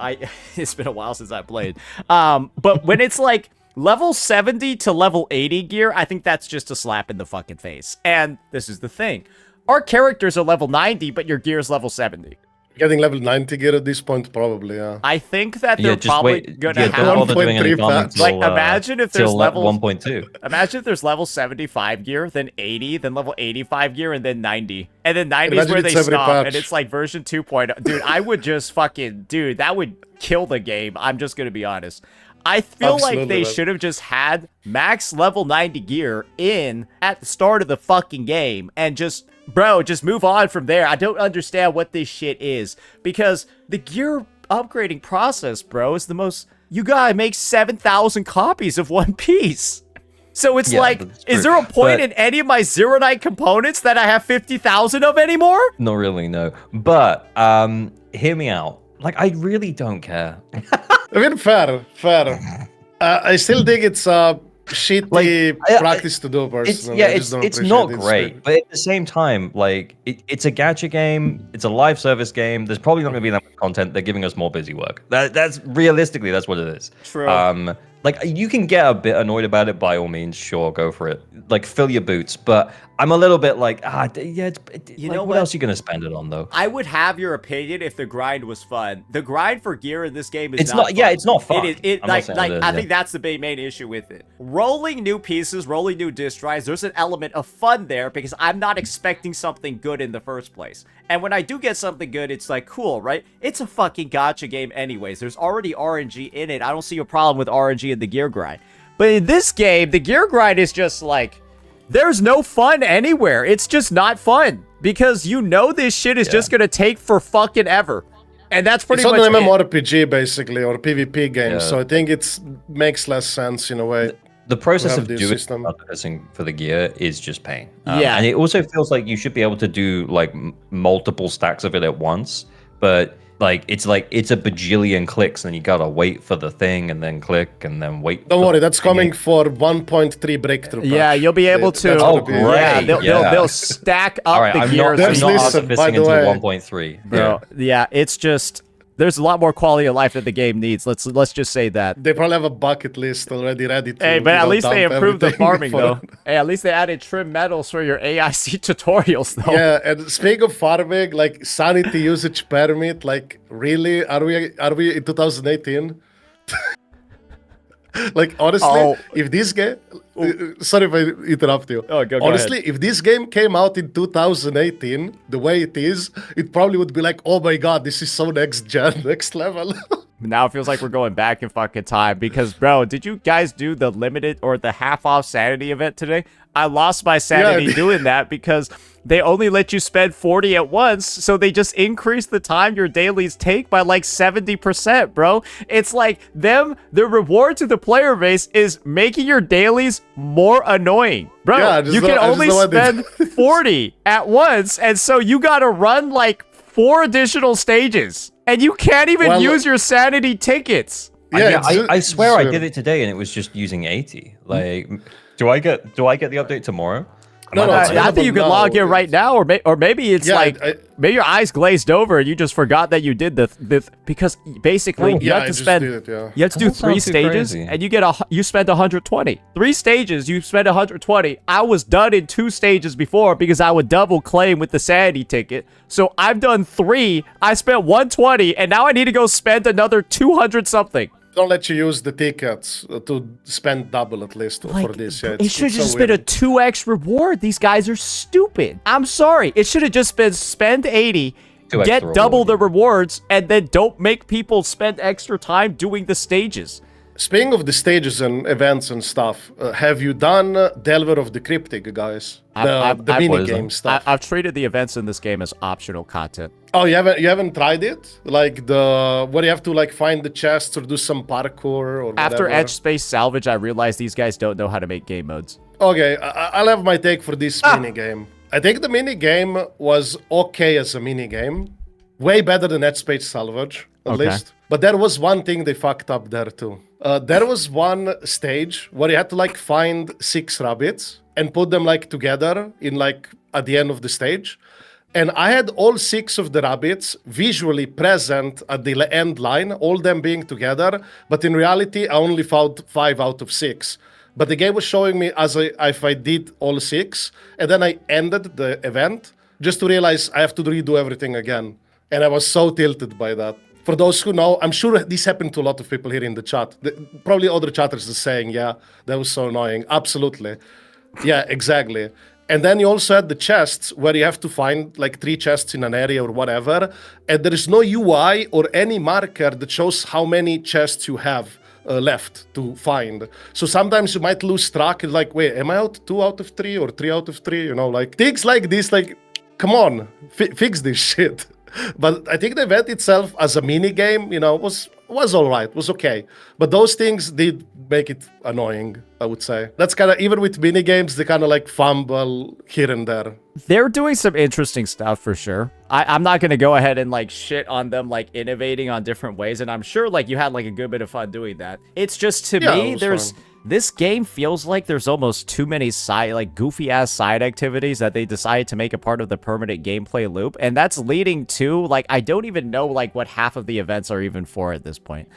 S2: It's been a while since I played. But when it's like level 70 to level 80 gear, I think that's just a slap in the fucking face. And this is the thing. Our characters are level 90, but your gear is level 70.
S3: Getting level 90 gear at this point, probably, yeah.
S2: I think that they're probably going to have...
S1: Don't bother doing any comments
S2: like, imagine if there's level...
S1: 1.2.
S2: Imagine if there's level 75 gear, then 80, then level 85 gear, and then 90. And then 90 is where they stop, and it's like version 2.0. Dude, I would just fucking... Dude, that would kill the game. I'm just going to be honest. I feel like they should have just had max level 90 gear in at the start of the fucking game and just, bro, just move on from there. I don't understand what this shit is because the gear upgrading process, bro, is the most, you gotta make 7,000 copies of one piece. So it's like, is there a point in any of my Zero Night components that I have 50,000 of anymore?
S1: Not really, no. But hear me out. Like, I really don't care.
S3: I mean, fair. I still think it's shitty practice to do personally.
S1: It's not great, but at the same time, like it's a gacha game, it's a live service game. There's probably not going to be that much content. They're giving us more busy work. That's realistically, that's what it is.
S2: True.
S1: Like you can get a bit annoyed about it, by all means, sure, go for it. Like fill your boots, but I'm a little bit like, you know what else are you gonna spend it on though?
S2: I would have your opinion if the grind was fun. The grind for gear in this game is
S1: it's not. Yeah, it's not fun.
S2: I think that's the main issue with it. Rolling new pieces, rolling new disc drives. There's an element of fun there because I'm not expecting something good in the first place. And when I do get something good, it's like cool, right? It's a fucking gacha game, anyways. There's already RNG in it. I don't see a problem with RNG in the gear grind. But in this game, the gear grind is just like, there's no fun anywhere. It's just not fun because you know this shit is just gonna take for fucking ever. And that's pretty much
S3: it's not an MMORPG basically or PvP game, so I think it makes less sense in a way.
S1: The process of doing this for the gear is just pain. And it also feels like you should be able to do like multiple stacks of it at once, but it's a bajillion clicks, and you gotta wait for the thing, and then click, and then wait.
S3: Don't worry, that's coming for 1.3 breakthrough.
S2: Yeah, you'll be able to.
S1: Oh, great!
S2: Yeah, they'll stack up the gears.
S1: I'm not artificing into 1.3.
S2: Bro, yeah, it's just. There's a lot more quality of life that the game needs. Let's just say that.
S3: They probably have a bucket list already ready to.
S2: Hey, but at least they improved the farming though. Hey, at least they added trim metals for your AIC tutorials though.
S3: Yeah, and speaking of farming, like sanity usage permit, like really, are we in 2018? Like honestly, if this game, sorry if I interrupt you.
S2: Oh, go
S3: honestly,
S2: ahead.
S3: if this game came out in 2018, the way it is, it probably would be like, oh my god, this is so next gen, next level.
S2: Now it feels like we're going back in fucking time because, bro, did you guys do the limited or the half-off sanity event today? I lost my sanity doing that because they only let you spend 40 at once, so they just increase the time your dailies take by like 70%, bro. It's like the reward to the player base is making your dailies more annoying. Bro, you can only spend 40 at once, and so you gotta run like 4 additional stages. And you can't even use your sanity tickets.
S1: Yeah, I swear I did it today, and it was just using 80. Like, do I get the update tomorrow?
S2: No, I think you can log in right now, or maybe it's maybe your eyes glazed over and you just forgot that you did the because basically you have to spend you have to do 3 stages and you spend 120. 3 stages, you spend 120. I was done in 2 stages before because I would double claim with the sanity ticket. So I've done 3. I spent 120, and now I need to go spend another 200 something.
S3: Don't let you use the tickets to spend double at least for this. Yeah,
S2: it should have just been a 2x reward. These guys are stupid. I'm sorry. It should have just been spend 80, get double the rewards, and then don't make people spend extra time doing the stages.
S3: Speaking of the stages and events and stuff, have you done Delver of the Cryptic, guys? The mini game stuff.
S2: I've treated the events in this game as optional content.
S3: Oh, you haven't tried it? Like where you have to like find the chests or do some parkour or whatever?
S2: After Edge Space Salvage, I realized these guys don't know how to make game modes.
S3: Okay, I'll have my take for this mini game. I think the mini game was okay as a mini game. Way better than Edge Space Salvage, at least. But there was one thing they fucked up there too. There was one stage where you had to like find 6 rabbits and put them like together in like at the end of the stage. And I had all 6 of the rabbits visually present at the end line, all them being together. But in reality, I only found 5 out of 6. But the game was showing me if I did all 6. And then I ended the event just to realize I have to redo everything again. And I was so tilted by that. For those who know, I'm sure this happened to a lot of people here in the chat. Probably other chatters are saying, yeah, that was so annoying. Absolutely. Yeah, exactly. And then you also had the chests where you have to find like 3 chests in an area or whatever. And there is no UI or any marker that shows how many chests you have left to find. So sometimes you might lose track. It's like, wait, am I out 2 out of 3 or 3 out of 3? You know, like things like this, like, come on, fix this shit. But I think the event itself as a mini game, you know, was all right, was okay. But those things did make it annoying, I would say. That's kind of, even with mini games, they kind of like fumble here and there.
S2: They're doing some interesting stuff for sure. I'm not going to go ahead and like shit on them, like innovating on different ways. And I'm sure like you had like a good bit of fun doing that. It's just to me, this game feels like there's almost too many goofy ass side activities that they decided to make a part of the permanent gameplay loop, and that's leading to like I don't even know like what half of the events are even for at this point.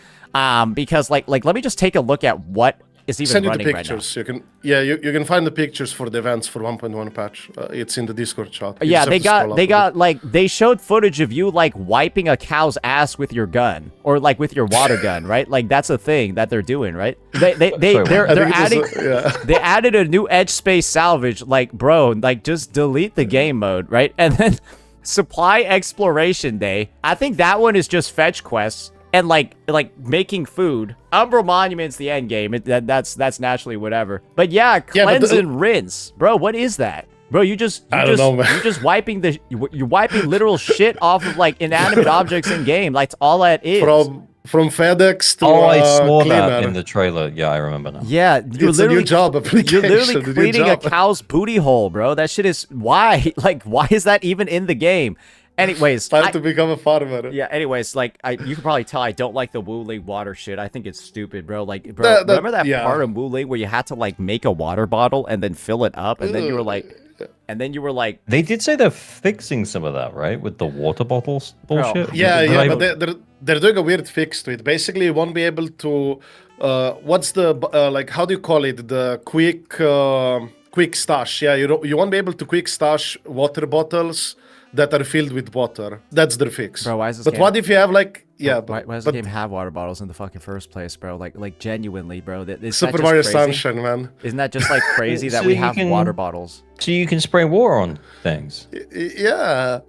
S2: Because like let me just take a look at what is even
S3: Send you the
S2: running right now.
S3: pictures. You can find the pictures for the events for 1.1 patch. It's in the Discord chat. You
S2: Yeah,
S3: just have to scroll up a bit.
S2: they showed footage of you like wiping a cow's ass with your gun or like with your water gun, right? Like that's a thing that they're doing, right? They're adding they added a new edge space salvage. Like, bro, like just delete the game mode, right? And then supply exploration day. I think that one is just fetch quests. And like making food. Umbral Monument's the end game. That's naturally whatever. But yeah, cleanse and rinse, bro. What is that, bro? You're just wiping you're wiping literal shit off of like inanimate objects in game. Like, that's all that is.
S3: From FedEx to
S1: I saw
S3: cleaner.
S1: that in the trailer. Yeah, I remember now.
S2: Yeah,
S3: It's a new job application.
S2: You're literally cleaning a cow's booty hole, bro. That shit is why is that even in the game? Anyways,
S3: time to become a farmer.
S2: Yeah, anyways, like you can probably tell I don't like the WuLing water shit. I think it's stupid, bro. Like, bro, remember that part of WuLing where you had to like make a water bottle and then fill it up, and then you were like,
S1: they did say they're fixing some of that, right, with the water bottles bullshit.
S3: But they're doing a weird fix to it. Basically, you won't be able to. What's the like? How do you call it? The quick stash. Yeah, you won't be able to quick stash water bottles that are filled with water. That's their fix.
S2: Bro, why is this
S3: But
S2: game...
S3: what if you have like
S2: why does the game have water bottles in the fucking first place, bro? Like genuinely, bro.
S3: Super Mario Sunshine, man.
S2: Isn't that just like crazy that we have water bottles?
S1: So you can spray water on things.
S3: Yeah.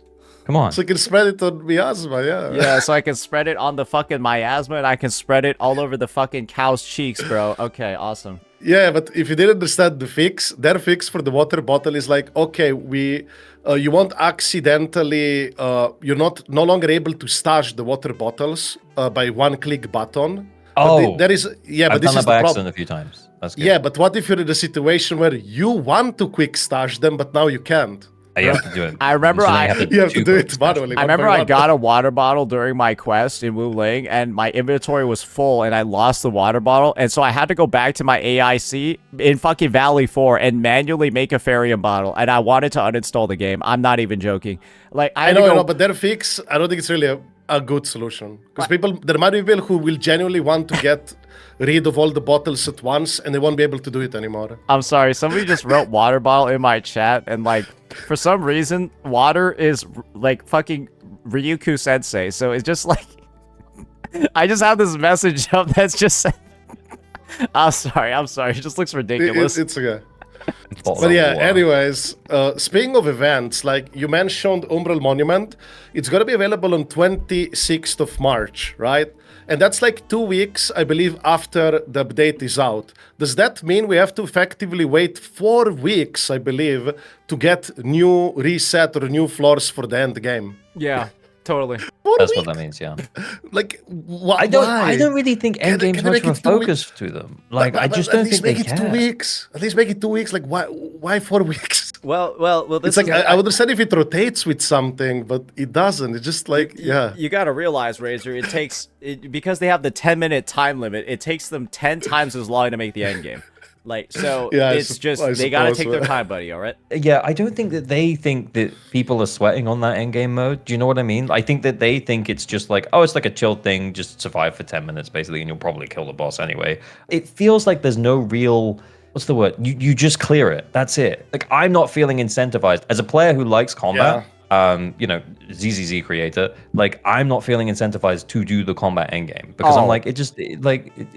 S1: Come on.
S3: So you can spread it on miasma, yeah.
S2: Yeah, so I can spread it on the fucking miasma and I can spread it all over the fucking cow's cheeks, bro. Okay, awesome.
S3: Yeah, but if you didn't understand the fix, their fix for the water bottle is like, okay, you won't accidentally, you're no longer able to stash the water bottles by one-click button.
S1: Oh,
S3: there is,
S1: I've
S3: but this
S1: done
S3: is
S1: that by
S3: the problem.
S1: accident a few times. That's good.
S3: Yeah, but what if you're in a situation where you want to quick stash them, but now you can't?
S1: You have to do it.
S2: I remember
S3: you have to do it manually.
S2: I remember I got a water bottle during my quest in WuLing, and my inventory was full, and I lost the water bottle, and so I had to go back to my AIC in fucking Valley 4 and manually make a Farium bottle, and I wanted to uninstall the game. I'm not even joking. Like I
S3: know, but their fix, I don't think it's really a good solution. Because there might be people who will genuinely want to get rid of all the bottles at once, and they won't be able to do it anymore.
S2: I'm sorry, somebody just wrote water bottle in my chat, and like, for some reason, water is like fucking Ryuku Sensei, so it's just like, I just have this message up that's just, I'm sorry, it just looks ridiculous.
S3: It's okay. But yeah, anyways, speaking of events, like you mentioned Umbral Monument, it's going to be available on 26th of March, right? And that's like 2 weeks, I believe, after the update is out. Does that mean we have to effectively wait 4 weeks, I believe, to get new reset or new floors for the end game?
S2: Yeah, totally.
S1: That's what that means, yeah.
S3: Like,
S1: I don't really think Endgame's much of a focus to them. Like, I just don't think they care.
S3: At least make it 2 weeks. Like, why 4 weeks?
S4: Well,
S3: this it's like, I would understand if it rotates with something, but it doesn't. It's just like, yeah.
S2: You gotta realize, Razor, it takes, because they have the 10-minute time limit, it takes them 10 times as long to make the end game. Like, so
S3: yeah,
S2: it's just, they gotta take their time, buddy, all right?
S1: Yeah, I don't think that they think that people are sweating on that endgame mode. Do you know what I mean? I think that they think it's just like, oh, it's like a chill thing, just survive for 10 minutes, basically, and you'll probably kill the boss anyway. It feels like there's no real, what's the word? You just clear it. That's it. Like, I'm not feeling incentivized. As a player who likes combat, you know, ZZZ creator, like, I'm not feeling incentivized to do the combat endgame because I'm like, it's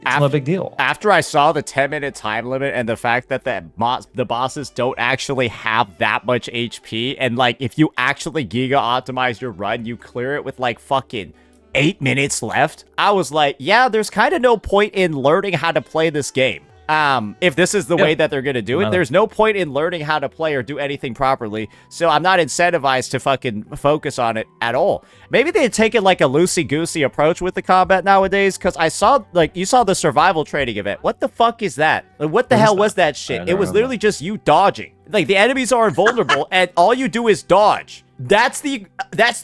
S1: not a big deal.
S2: After I saw the 10-minute time limit and the fact that the bosses don't actually have that much HP, and like, if you actually giga optimize your run, you clear it with like fucking 8 minutes left, I was like, yeah, there's kind of no point in learning how to play this game. If this is the way that they're gonna do it, there's no point in learning how to play or do anything properly, so I'm not incentivized to fucking focus on it at all. Maybe they'd taken like a loosey-goosey approach with the combat nowadays, because I saw, like, you saw the survival training event. What the fuck is that? Like, what the hell was that shit? It was literally just you dodging. Like, the enemies are invulnerable, and all you do is dodge. That's the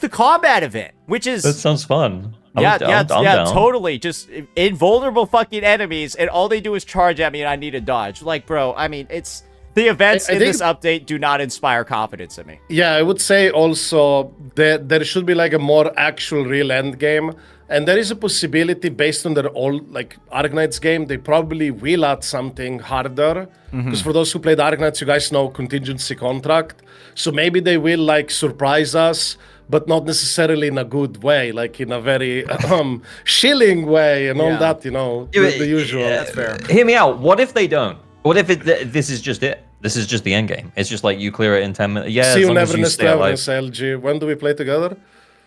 S2: combat event, which is...
S1: That sounds fun.
S2: Yeah,
S1: I'm down.
S2: totally. Just invulnerable fucking enemies, and all they do is charge at me, and I need to dodge. Like, bro, I mean, it's the events in this update do not inspire confidence in me.
S3: Yeah, I would say also that there should be like a more actual real end game. And there is a possibility based on their old like Arknights game, they probably will add something harder. Because for those who played Arknights, you guys know contingency contract. So maybe they will like surprise us, but not necessarily in a good way, like in a very shilling way and all that, you know, the usual.
S2: That's fair.
S1: Hear me out. What if they don't? What if this is just it? This is just the end game. It's just like you clear it in 10 minutes. Yeah,
S3: See
S1: as
S3: you
S1: long as
S3: never
S1: you
S3: in
S1: stay alive.
S3: LG. When do we play together?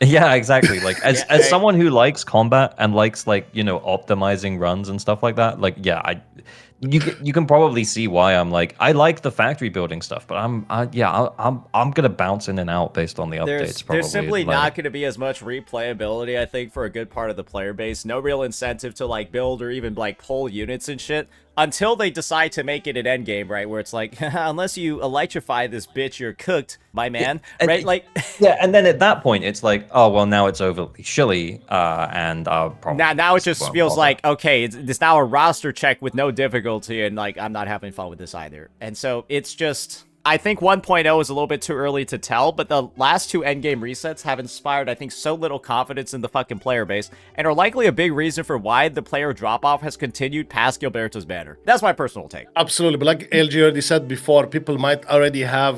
S1: Yeah, exactly. Like as someone who likes combat and likes like, you know, optimizing runs and stuff like that, like yeah, you can probably see why I'm like I like the factory building stuff, but I'm gonna bounce in and out based on the updates.
S2: There's simply not going to be as much replayability, I think, for a good part of the player base. No real incentive to like build or even like pull units and shit until they decide to make it an end game, right? Where it's like, unless you electrify this bitch, you're cooked, my man, right? Like,
S1: yeah, and then at that point, it's like, oh well, now it's overly shilly, and probably
S2: now it just feels like okay, it's now a roster check with no difficulty, and like I'm not having fun with this either. And so it's just, I think 1.0 is a little bit too early to tell, but the last two endgame resets have inspired, I think, so little confidence in the fucking player base, and are likely a big reason for why the player drop-off has continued past Gilberto's banner. That's my personal take.
S3: Absolutely, but like LG already said before, people might already have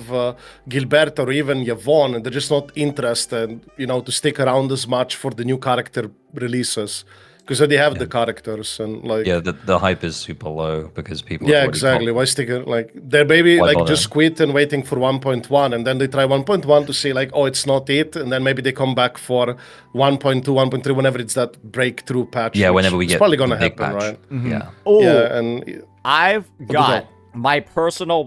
S3: Gilberto or even Yvonne, and they're just not interested, you know, to stick around as much for the new character releases. Because they have the characters and like
S1: the hype is super low because people
S3: exactly. Why stick it like they're maybe like just quit and waiting for 1.1 and then they try 1.1 to see like oh it's not it, and then maybe they come back for 1.2 1.3 whenever it's that breakthrough patch.
S1: Yeah, whenever we get
S3: probably gonna
S1: big
S3: happen,
S1: patch.
S3: right?
S1: Yeah.
S2: Oh,
S3: yeah, and
S2: I've got my personal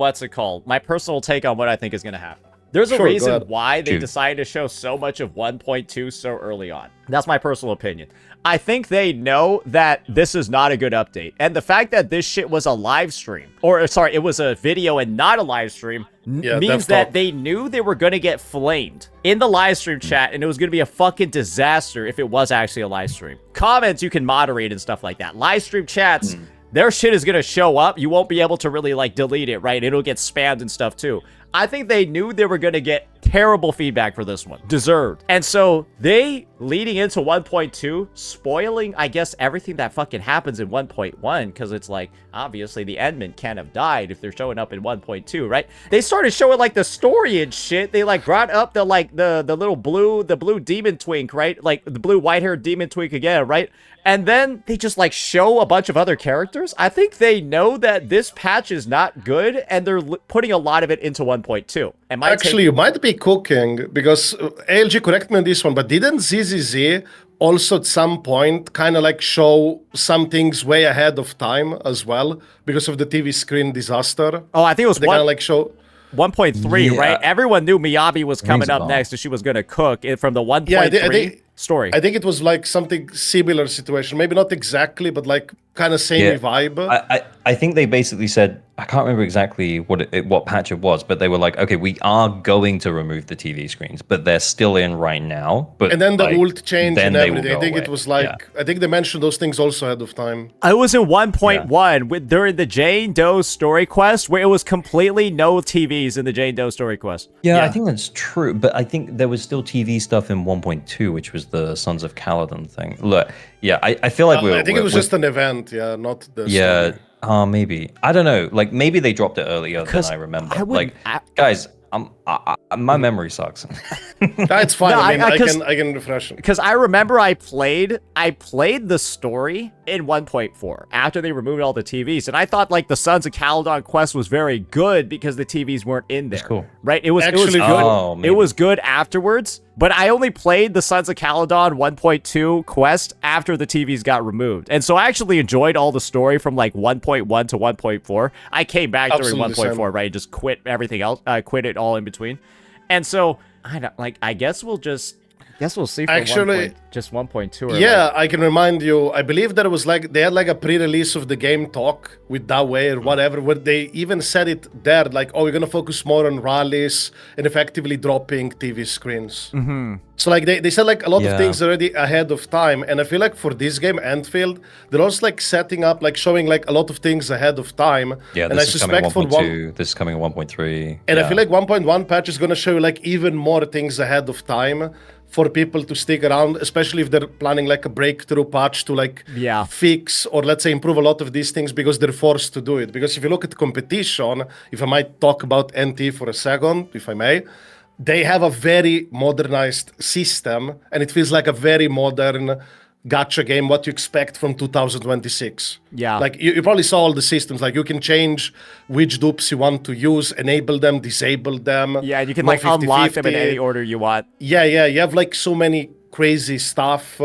S2: my personal take on what I think is gonna happen. There's a reason why they decided to show so much of 1.2 so early on. That's my personal opinion. I think they know that this is not a good update. And the fact that this shit was a live stream, or sorry, it was a video and not a live stream, means that they knew they were going to get flamed in the live stream chat, and it was going to be a fucking disaster if it was actually a live stream. Comments you can moderate and stuff like that. Live stream chats, their shit is going to show up. You won't be able to really like delete it, right? It'll get spammed and stuff too. I think they knew they were going to get terrible feedback for this one. Deserved. And so they, leading into 1.2, spoiling, I guess, everything that fucking happens in 1.1, because it's like, obviously, the Endmen can't have died if they're showing up in 1.2, right? They started showing, like, the story and shit. They, like, brought up the, like, the little blue demon twink, right? Like, the blue white-haired demon twink again, right? And then they just, like, show a bunch of other characters. I think they know that this patch is not good, and they're putting a lot of it into 1.2.
S3: Actually, you might be cooking, because ALG, correct me on this one, but didn't ZZZ also at some point kind of like show some things way ahead of time as well because of the TV screen disaster?
S2: Oh, I think it was
S3: kind of like show
S2: 1.3, right? Everyone knew Miyabi was coming up next and she was going to cook it from the 1.3 story.
S3: I think it was like something similar situation. Maybe not exactly, but like kind of same vibe.
S1: I think they basically said, I can't remember exactly what patch it was, but they were like, okay, we are going to remove the TV screens, but they're still in right now. But
S3: and then the
S1: like,
S3: ult change and everything. I think
S1: away.
S3: it was like, I think they mentioned those things also ahead of time.
S2: I was in 1.1 during the Jane Doe story quest, where it was completely no TVs in the Jane Doe story quest.
S1: Yeah, I think that's true, but I think there was still TV stuff in 1.2, which was the Sons of Kaladin thing. Look, I feel like
S3: I think it was just an event, not the story.
S1: Maybe. I don't know. Like, maybe they dropped it earlier than I remember. Guys, my memory sucks.
S3: That's fine. No, I can refresh it.
S2: Because I remember I played the story in 1.4 after they removed all the TVs, and I thought like the Sons of Kaladin quest was very good because the TVs weren't in there. That's cool. Right? It was good. It was good afterwards. But I only played the Sons of Kaladin 1.2 quest after the TVs got removed. And so I actually enjoyed all the story from like 1.1 to 1.4. I came back during 1.4, right? Just quit everything else. Quit it all in between. And so, I guess we'll just Guess we'll see for
S3: Actually,
S2: just 1.2. Or
S3: yeah, I can remind you. I believe there was like they had like a pre-release of the game talk with Dawei or whatever, where they even said it there, like, "Oh, we're gonna focus more on rallies and effectively dropping TV screens." So like they said like a lot of things already ahead of time, and I feel like for this game, Endfield, they're also like setting up, like showing like a lot of things ahead of time.
S1: Yeah,
S3: and
S1: this
S3: I
S1: is
S3: suspect
S1: coming
S3: for
S1: 1.2. This is coming at 1.3.
S3: and I feel like 1.1 patch is gonna show you like even more things ahead of time for people to stick around, especially if they're planning like a breakthrough patch to like fix or let's say improve a lot of these things because they're forced to do it. Because if you look at competition, if I might talk about NT for a second, if I may, they have a very modernized system and it feels like a very modern gacha game, what you expect from 2026.
S2: Yeah.
S3: Like you probably saw all the systems, like you can change which dupes you want to use, enable them, disable them.
S2: Yeah, you can
S3: no
S2: like unlock them in
S3: 50-50.
S2: any order you want.
S3: Yeah, you have like so many crazy stuff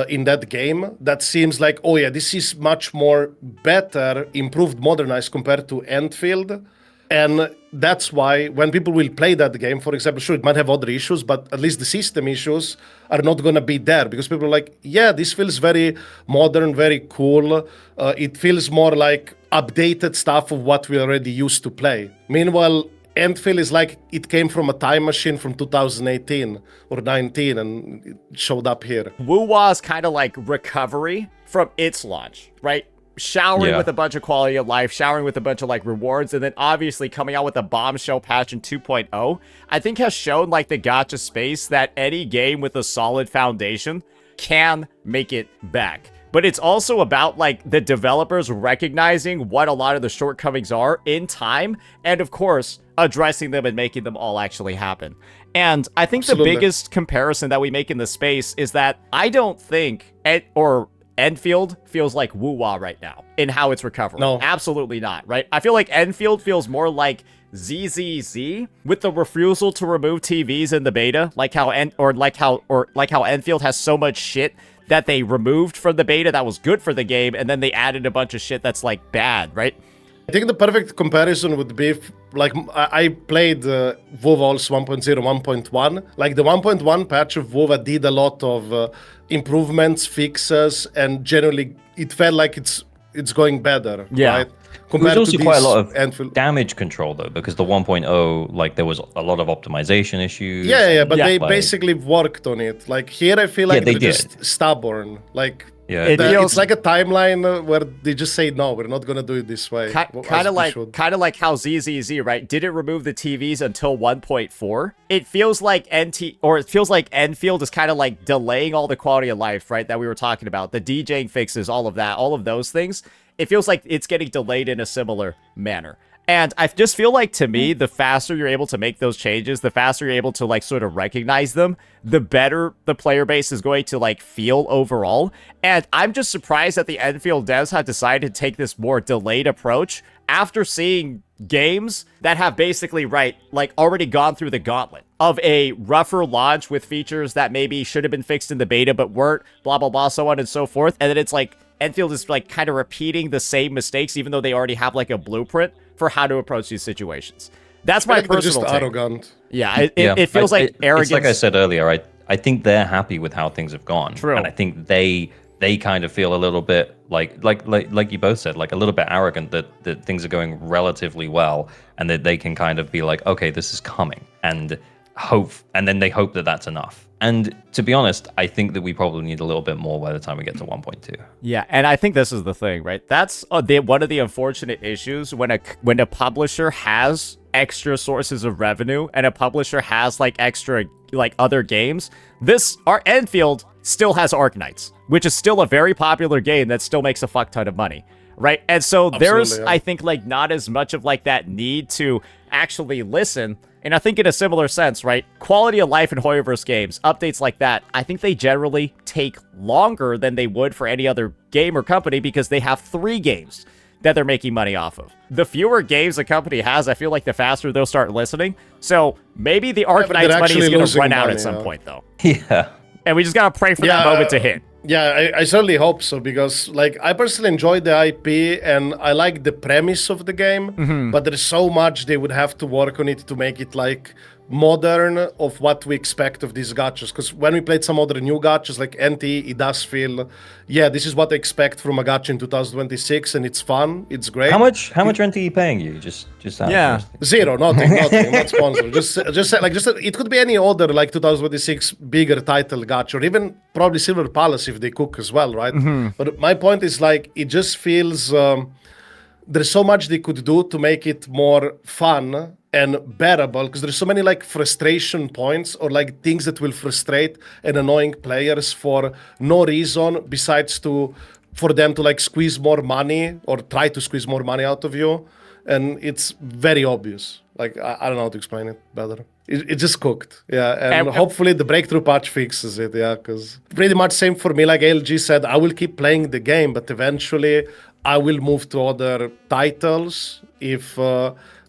S3: in that game that seems like, oh yeah, this is much more better, improved, modernized compared to Endfield. And that's why when people will play that game, for example, sure, it might have other issues, but at least the system issues are not going to be there because people are like, yeah, this feels very modern, very cool. It feels more like updated stuff of what we already used to play. Meanwhile, Endfield is like it came from a time machine from 2018 or 19 and it showed up here.
S2: WuWa is kind of like recovery from its launch, right? Showering with a bunch of quality of life, showering with a bunch of like rewards, and then obviously coming out with a bombshell patch in 2.0, I think has shown like the gacha space that any game with a solid foundation can make it back. But it's also about like the developers recognizing what a lot of the shortcomings are in time, and of course, addressing them and making them all actually happen. And I think the biggest comparison that we make in the space is that I don't think Endfield feels like WuWa right now in how it's recovering.
S3: No.
S2: Absolutely not, right? I feel like Endfield feels more like ZZZ with the refusal to remove TVs in the beta, like how Endfield has so much shit that they removed from the beta that was good for the game, and then they added a bunch of shit that's like bad, right?
S3: I think the perfect comparison would be like I played WuWa also 1.0, 1.1. Like the 1.1 patch of WuWa did a lot of improvements, fixes, and generally it felt like it's going better.
S2: Yeah.
S3: Right?
S1: There's also quite a lot of
S3: Endfield.
S1: damage control though, because the 1.0, like there was a lot of optimization issues.
S3: Yeah, but they
S1: like,
S3: basically worked on it. Like here, I feel like
S1: they
S3: they're just stubborn. Like
S2: feels
S3: it's like a timeline where they just say no, we're not gonna do it this way.
S2: Kind of like how ZZZ, right? Didn't remove the TVs until 1.4. It feels like Endfield is kind of like delaying all the quality of life, right? That we were talking about, the DJing fixes, all of that, all of those things. It feels like it's getting delayed in a similar manner. And I just feel like, to me, the faster you're able to make those changes, the faster you're able to, like, sort of recognize them, the better the player base is going to, like, feel overall. And I'm just surprised that the Endfield devs have decided to take this more delayed approach after seeing games that have basically, already gone through the gauntlet of a rougher launch with features that maybe should have been fixed in the beta but weren't, blah, blah, blah, so on and so forth. And then it's like, Endfield is, like, kind of repeating the same mistakes, even though they already have, like, a blueprint for how to approach these situations. That's my personal take.
S3: Arrogant.
S2: Yeah, it feels like arrogance.
S1: It's like I said earlier, I think they're happy with how things have gone.
S2: True.
S1: And I think they kind of feel a little bit like you both said, like a little bit arrogant that things are going relatively well, and that they can kind of be like, okay, this is coming, and then they hope that that's enough. And to be honest, I think that we probably need a little bit more by the time we get to 1.2.
S2: Yeah, and I think this is the thing, right? That's one of the unfortunate issues when a publisher has extra sources of revenue and a publisher has like extra like other games. Our Endfield still has Arknights, which is still a very popular game that still makes a fuck ton of money, right? And so there's, I think, like not as much of like that need to actually listen. And I think in a similar sense, right, quality of life in Hoyoverse games, updates like that, I think they generally take longer than they would for any other game or company because they have 3 games that they're making money off of. The fewer games a company has, I feel like the faster they'll start listening. So maybe the Arknights money is going to run out at some point, though.
S1: Yeah.
S2: And we just got to pray for that moment to hit.
S3: Yeah, I certainly hope so, because like I personally enjoy the IP and I like the premise of the game, but there's so much they would have to work on it to make it like modern of what we expect of these gachas. Because when we played some other new gachas like NT, it does feel, yeah, this is what I expect from a gacha in 2026, and it's fun, it's great.
S1: How much rent are you paying you? Just out of
S2: Yeah.
S1: curiosity.
S3: Zero, nothing, not sponsored. Just it could be any other like 2026 bigger title gacha, or even probably Silver Palace if they cook as well, right? But my point is like it just feels there's so much they could do to make it more fun and bearable, because there's so many like frustration points or like things that will frustrate and annoying players for no reason besides for them to like squeeze more money or try to squeeze more money out of you. And it's very obvious. Like, I don't know how to explain it better. It just cooked. Yeah. And hopefully the breakthrough patch fixes it. Yeah. Because pretty much same for me. Like LG said, I will keep playing the game, but eventually I will move to other titles if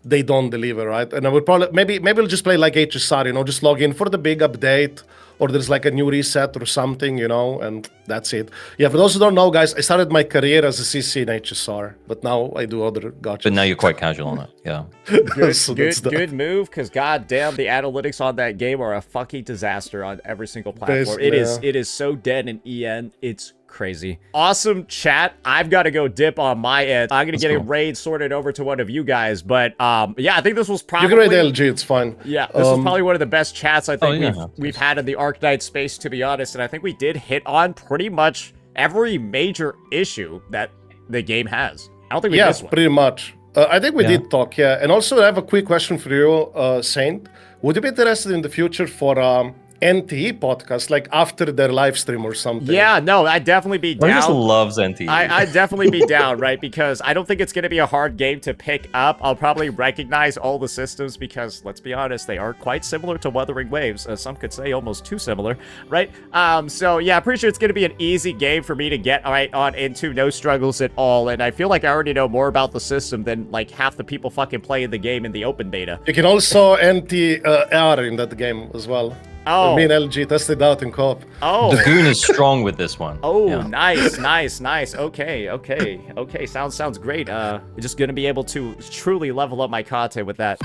S3: they don't deliver, right? And I will probably, maybe I'll just play like HSR, just log in for the big update, or there's like a new reset or something, and that's it. Yeah, for those who don't know, guys, I started my career as a CC in HSR, but now I do other gachas.
S1: But now you're quite casual on it. Yeah.
S2: Good move, because goddamn, the analytics on that game are a fucking disaster on every single platform. It is so dead in EN. It's crazy. Awesome chat. I've got to go dip on my end. I'm gonna get a raid sorted over to one of you guys, but yeah, I think this was probably,
S3: you can raid LG, it's fine.
S2: Yeah, this was probably one of the best chats I think we've had in the Arknights space, to be honest, and I think we did hit on pretty much every major issue that the game has. I don't think we missed one.
S3: Pretty much. I think we did talk, yeah. And also I have a quick question for you, Saint. Would you be interested in the future for NTE podcast, like after their live stream or something?
S2: Yeah, no, I'd definitely be down.
S1: Just loves NTE.
S2: I'd definitely be down, right? Because I don't think it's going to be a hard game to pick up. I'll probably recognize all the systems because, let's be honest, they are quite similar to Wuthering Waves. Some could say almost too similar, right? So yeah, pretty sure it's going to be an easy game for me to get right on into, no struggles at all. And I feel like I already know more about the system than like half the people fucking playing the game in the open beta.
S3: You can also NT-R in that game as well.
S2: Oh.
S3: Me and LG tested out in co-op.
S2: Oh.
S1: The goon is strong with this one.
S2: Oh,
S1: yeah.
S2: nice. Okay. Sounds great. Just gonna be able to truly level up my content with that.